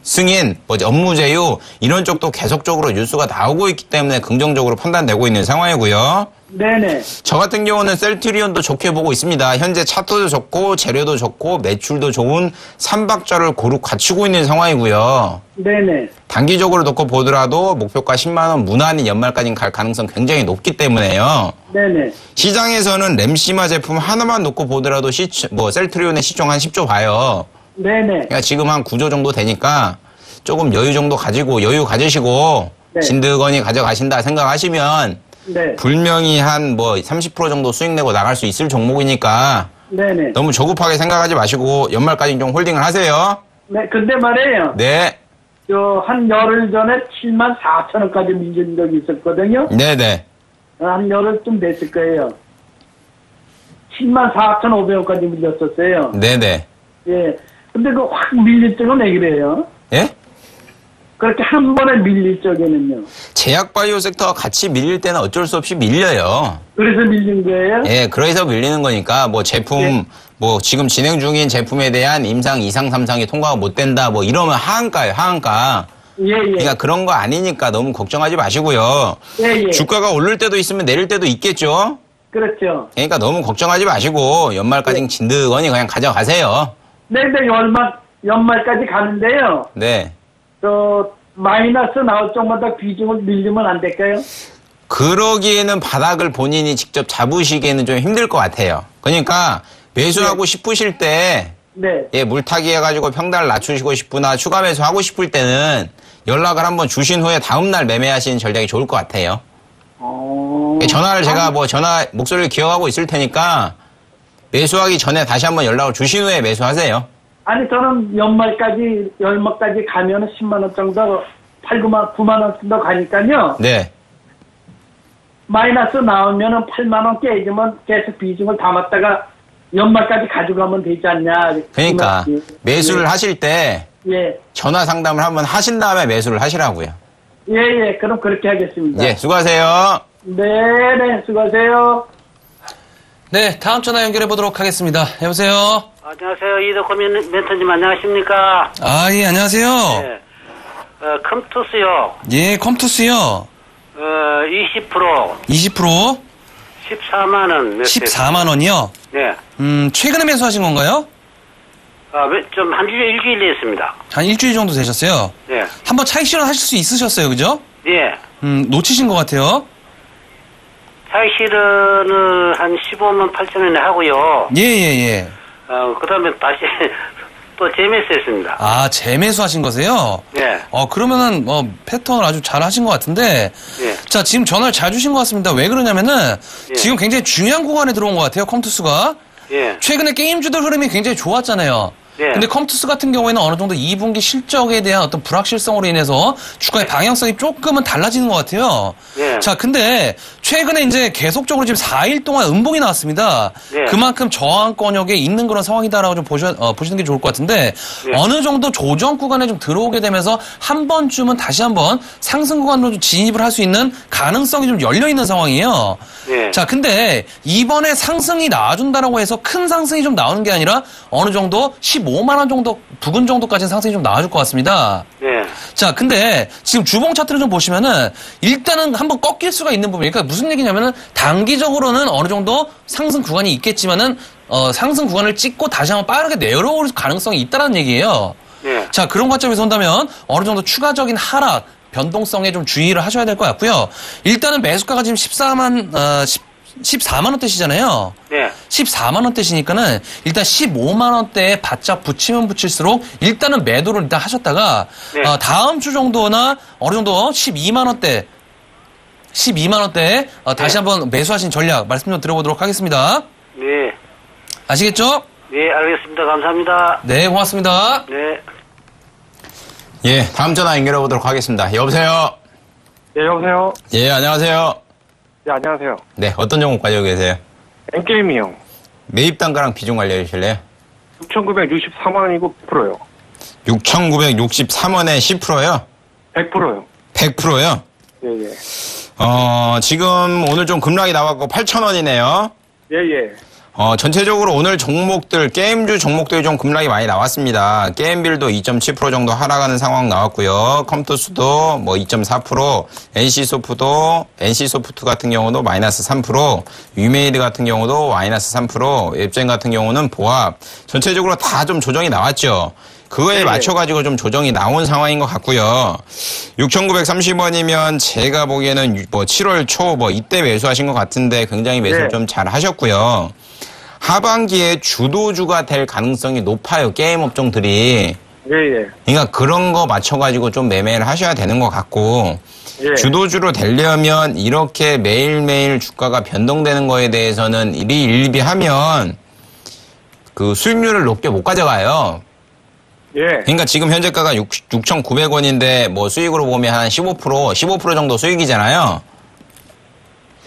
뭐 업무 제휴 이런 쪽도 계속적으로 뉴스가 나오고 있기 때문에 긍정적으로 판단되고 있는 상황이고요. 네네. 저 같은 경우는 셀트리온도 좋게 보고 있습니다. 현재 차트도 좋고 재료도 좋고 매출도 좋은 삼박자를 고루 갖추고 있는 상황이고요. 네네. 단기적으로 놓고 보더라도 목표가 10만 원 무난히 연말까지 갈 가능성 굉장히 높기 때문에요. 네네. 시장에서는 램시마 제품 하나만 놓고 보더라도 셀트리온의 시총 한 10조 봐요. 네네. 그러니까 지금 한 9조 정도 되니까 조금 여유 가지시고 네. 진드건이 가져가신다 생각하시면 네. 분명히 한 30% 정도 수익 내고 나갈 수 있을 종목이니까 네네. 너무 조급하게 생각하지 마시고 연말까지 좀 홀딩을 하세요. 네, 근데 말이에요. 네. 한 열흘 전에 74,000원까지 밀린 적이 있었거든요. 네네. 한 열흘쯤 됐을 거예요. 74,500원까지 밀렸었어요. 네네. 예. 근데 확 밀릴 적은 왜 그래요? 예? 그렇게 한 번에 밀릴 적에는요. 제약바이오 섹터가 같이 밀릴 때는 어쩔 수 없이 밀려요. 그래서 밀린 거예요? 예, 그래서 밀리는 거니까 제품 예. 지금 진행 중인 제품에 대한 임상 2상 3상이 통과가 못 된다 이러면 하한가예요, 하한가. 예, 예. 그러니까 그런 거 아니니까 너무 걱정하지 마시고요. 예, 예. 주가가 오를 때도 있으면 내릴 때도 있겠죠. 그렇죠. 그러니까 너무 걱정하지 마시고 연말까지 네. 진드건이 그냥 가져가세요. 네, 근데 연말까지 가는데요. 네. 마이너스 나올 정도마다 비중을 밀리면 안 될까요? 그러기에는 바닥을 본인이 직접 잡으시기에는 좀 힘들 것 같아요. 그러니까 매수하고 싶으실 때 네. 물타기 해가지고 평단을 낮추시고 싶으나 추가 매수하고 싶을 때는 연락을 한번 주신 후에 다음날 매매하시는 전략이 좋을 것 같아요. 전화를 제가 목소리를 기억하고 있을 테니까 매수하기 전에 다시 한번 연락을 주신 후에 매수하세요. 아니, 저는 연말까지 가면은 10만원 정도, 9만원 정도 가니까요. 네. 마이너스 나오면은 8만원 깨지면 계속 비중을 담았다가 연말까지 가져가면 되지 않냐. 그러니까 매수를 하실 때 예. 전화 상담을 한번 하신 다음에 매수를 하시라고요. 예, 예. 그럼 그렇게 하겠습니다. 예, 수고하세요. 네, 수고하세요. 네, 다음 전화 연결해 보도록 하겠습니다. 여보세요? 안녕하세요. 이덕호 멘토님 안녕하십니까? 아, 예, 안녕하세요. 네. 컴투스요. 예, 컴투스요. 20%. 20%? 14만원. 14만 원이요? 네. 최근에 매수하신 건가요? 좀 일주일 됐습니다. 한 일주일 정도 되셨어요? 네. 한번 차익 실현 하실 수 있으셨어요, 그죠? 예. 놓치신 것 같아요. 사실은 한 15만 8천 원에 하고요. 예. 그 다음에 다시 또 재매수했습니다. 아, 재매수 하신 거세요? 예. 그러면은, 패턴을 아주 잘 하신 것 같은데. 예. 자, 지금 전화를 잘 주신 것 같습니다. 왜 그러냐면은, 예. 지금 굉장히 중요한 구간에 들어온 것 같아요, 컴투스가. 예. 최근에 게임주들 흐름이 굉장히 좋았잖아요. 예. 근데 컴투스 같은 경우에는 어느 정도 2분기 실적에 대한 어떤 불확실성으로 인해서 주가의 방향성이 조금은 달라지는 것 같아요. 예. 자, 근데 최근에 이제 계속적으로 지금 4일 동안 음봉이 나왔습니다. 예. 그만큼 저항권역에 있는 그런 상황이다라고 좀 보시는 게 좋을 것 같은데 예. 어느 정도 조정 구간에 좀 들어오게 되면서 한 번쯤은 다시 한번 상승 구간으로 좀 진입을 할 수 있는 가능성이 좀 열려 있는 상황이에요. 예. 자, 근데 이번에 상승이 나와준다라고 해서 큰 상승이 좀 나오는 게 아니라 어느 정도 15만 원 정도 부근 정도까지는 상승이 좀 나와줄 것 같습니다. 예. 자, 근데 지금 주봉 차트를 좀 보시면은 일단은 한번 꺾일 수가 있는 부분. 그러니까 무슨 얘기냐면은 단기적으로는 어느 정도 상승 구간이 있겠지만은 상승 구간을 찍고 다시 한번 빠르게 내려올 가능성이 있다는 얘기예요. 예. 자, 그런 관점에서 본다면 어느 정도 추가적인 하락 변동성에 좀 주의를 하셔야 될 것 같고요. 일단은 매수가가 지금 14만 원대시잖아요. 예. 14만 원대시니까는 일단 15만 원대에 바짝 붙이면 붙일수록 일단은 매도를 일단 하셨다가 네. 다음 주 정도나 어느 정도 12만 원대에 다시 한번 매수하신 전략 말씀 좀 드려보도록 하겠습니다. 네. 아시겠죠? 네, 알겠습니다. 감사합니다. 네, 고맙습니다. 네. 예, 다음 전화 연결해 보도록 하겠습니다. 여보세요? 예, 여보세요? 예, 안녕하세요. 예, 안녕하세요. 네, 어떤 종목 가지고 계세요? 엔게임이요. 매입 단가랑 비중 알려 주실래요? 6,963원 원이고 100%요. 6,963원에 10%요? 100%요. 100%요? 예, 예. 지금 오늘 좀 급락이 나왔고 8,000원이네요. 예, 예. 전체적으로 오늘 종목들, 게임주 종목들이 좀 급락이 많이 나왔습니다. 게임빌도 2.7% 정도 하락하는 상황 나왔고요. 컴투스도 뭐 2.4%, NC소프트 같은 경우도 마이너스 3%, 위메이드 같은 경우도 마이너스 3%, 웹젠 같은 경우는 보합. 전체적으로 다 좀 조정이 나왔죠. 그거에 맞춰가지고 좀 조정이 나온 상황인 것 같고요. 6,930원이면 제가 보기에는 뭐 7월 초 뭐 이때 매수하신 것 같은데 굉장히 매수를 좀 잘 하셨고요. 하반기에 주도주가 될 가능성이 높아요. 게임 업종들이. 예, 예. 그러니까 그런 거 맞춰가지고 좀 매매를 하셔야 되는 것 같고 예. 주도주로 되려면 이렇게 매일매일 주가가 변동되는 거에 대해서는 일희일비하면 그 수익률을 높게 못 가져가요. 예. 그러니까 지금 현재가가 6,900원인데 뭐 수익으로 보면 한 15% 정도 수익이잖아요.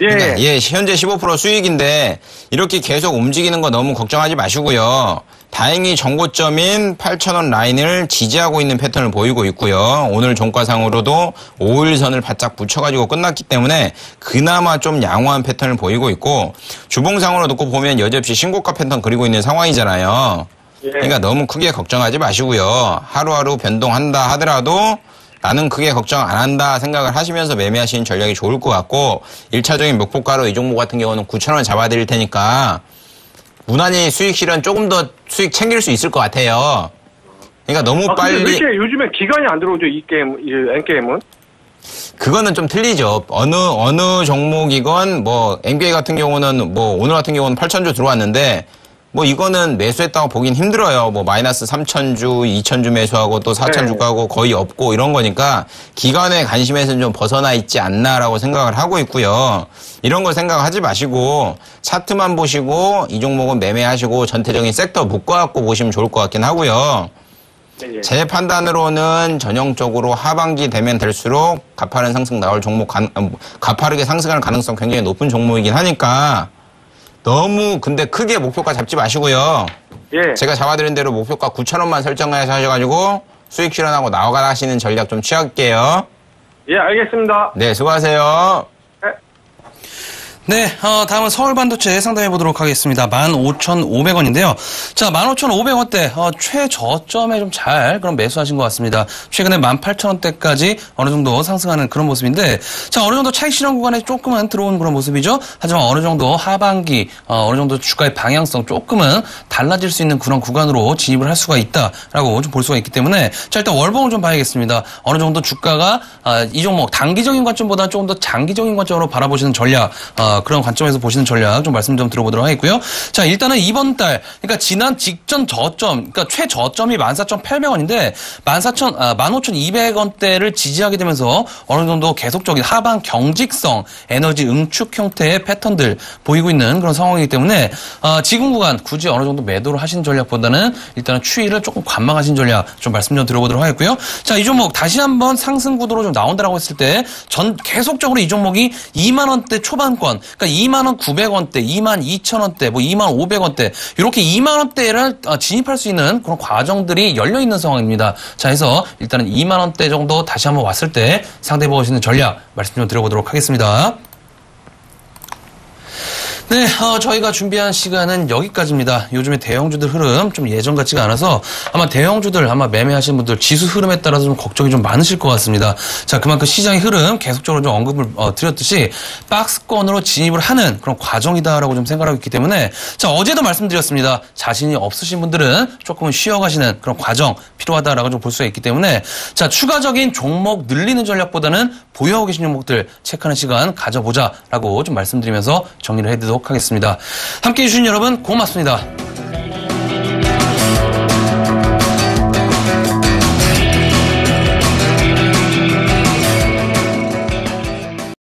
예. 그러니까 현재 15% 수익인데 이렇게 계속 움직이는 거 너무 걱정하지 마시고요. 다행히 정고점인 8,000원 라인을 지지하고 있는 패턴을 보이고 있고요. 오늘 종가상으로도 5일선을 바짝 붙여가지고 끝났기 때문에 그나마 좀 양호한 패턴을 보이고 있고 주봉상으로 놓고 보면 여지없이 신고가 패턴 그리고 있는 상황이잖아요. 예. 그러니까 너무 크게 걱정하지 마시고요. 하루하루 변동한다 하더라도 나는 크게 걱정 안 한다 생각을 하시면서 매매하시는 전략이 좋을 것 같고 1차적인 목표가로 이 종목 같은 경우는 9,000원 잡아드릴 테니까 무난히 수익 실현 조금 더 수익 챙길 수 있을 것 같아요. 그러니까 너무 근데 빨리 왜 이렇게 요즘에 기간이 안 들어오죠, 이 엔게임은? 그거는 좀 틀리죠. 어느 종목이건 뭐 NBA 같은 경우는 뭐 오늘 같은 경우는 8,000주 들어왔는데 뭐 이거는 매수했다고 보긴 힘들어요. 뭐 마이너스 3,000주, 2,000주 매수하고 또 4,000주 가고 거의 없고 이런 거니까 기간의 관심에서는 좀 벗어나 있지 않나라고 생각을 하고 있고요. 이런 거 생각하지 마시고 차트만 보시고 이 종목은 매매하시고 전체적인 섹터 묶어갖고 보시면 좋을 것 같긴 하고요. 예. 제 판단으로는 전형적으로 하반기 되면 될수록 가파른 상승 나올 종목, 가파르게 상승할 가능성 굉장히 높은 종목이긴 하니까 너무 근데 크게 목표가 잡지 마시고요. 예. 제가 잡아드린 대로 목표가 9,000원만 설정해서 하셔가지고 수익 실현하고 나가시는 전략 좀 취할게요. 예, 알겠습니다. 네, 수고하세요. 네, 다음은 서울반도체 상담해 보도록 하겠습니다. 15,500원인데요. 자, 15,500원대, 최저점에 좀 잘 그런 매수하신 것 같습니다. 최근에 18,000원대까지 어느 정도 상승하는 그런 모습인데, 자, 어느 정도 차익 실현 구간에 조금은 들어온 그런 모습이죠. 하지만 어느 정도 하반기, 어느 정도 주가의 방향성 조금은 달라질 수 있는 그런 구간으로 진입을 할 수가 있다라고 좀 볼 수가 있기 때문에, 자, 일단 월봉을 좀 봐야겠습니다. 어느 정도 주가가, 이 종목 단기적인 관점보다는 조금 더 장기적인 관점으로 바라보시는 전략, 그런 관점에서 보시는 전략 좀 말씀 좀 들어보도록 하겠고요. 자, 일단은 이번 달, 그러니까 지난 직전 저점, 그러니까 최저점이 14,800원인데 15,200원대를 지지하게 되면서 어느 정도 계속적인 하방 경직성, 에너지 응축 형태의 패턴들 보이고 있는 그런 상황이기 때문에 지금 구간 굳이 어느 정도 매도를 하신 전략보다는 일단은 추이를 조금 관망하신 전략 좀 말씀 좀 들어보도록 하겠고요. 자, 이 종목 다시 한번 상승 구도로 좀 나온다라고 했을 때 계속적으로 이 종목이 2만 원대 초반권, 그러니까 29,900원대, 22,000원대, 25,500원대 이렇게 2만 원대를 진입할 수 있는 그런 과정들이 열려 있는 상황입니다. 자, 해서 일단은 2만 원대 정도 다시 한번 왔을 때 상대해 보시는 전략 말씀 좀 드려보도록 하겠습니다. 네, 저희가 준비한 시간은 여기까지입니다. 요즘에 대형주들 흐름 좀 예전 같지가 않아서 아마 대형주들 매매하시는 분들 지수 흐름에 따라서 좀 걱정이 좀 많으실 것 같습니다. 자, 그만큼 시장의 흐름 계속적으로 좀 언급을 드렸듯이 박스권으로 진입을 하는 그런 과정이다라고 좀 생각하고 있기 때문에, 자, 어제도 말씀드렸습니다. 자신이 없으신 분들은 조금은 쉬어가시는 그런 과정 필요하다라고 좀 볼 수가 있기 때문에, 자, 추가적인 종목 늘리는 전략보다는 보유하고 계신 종목들 체크하는 시간 가져보자라고 좀 말씀드리면서 정리를 해드리도록 하겠습니다. 함께해 주신 여러분 고맙습니다.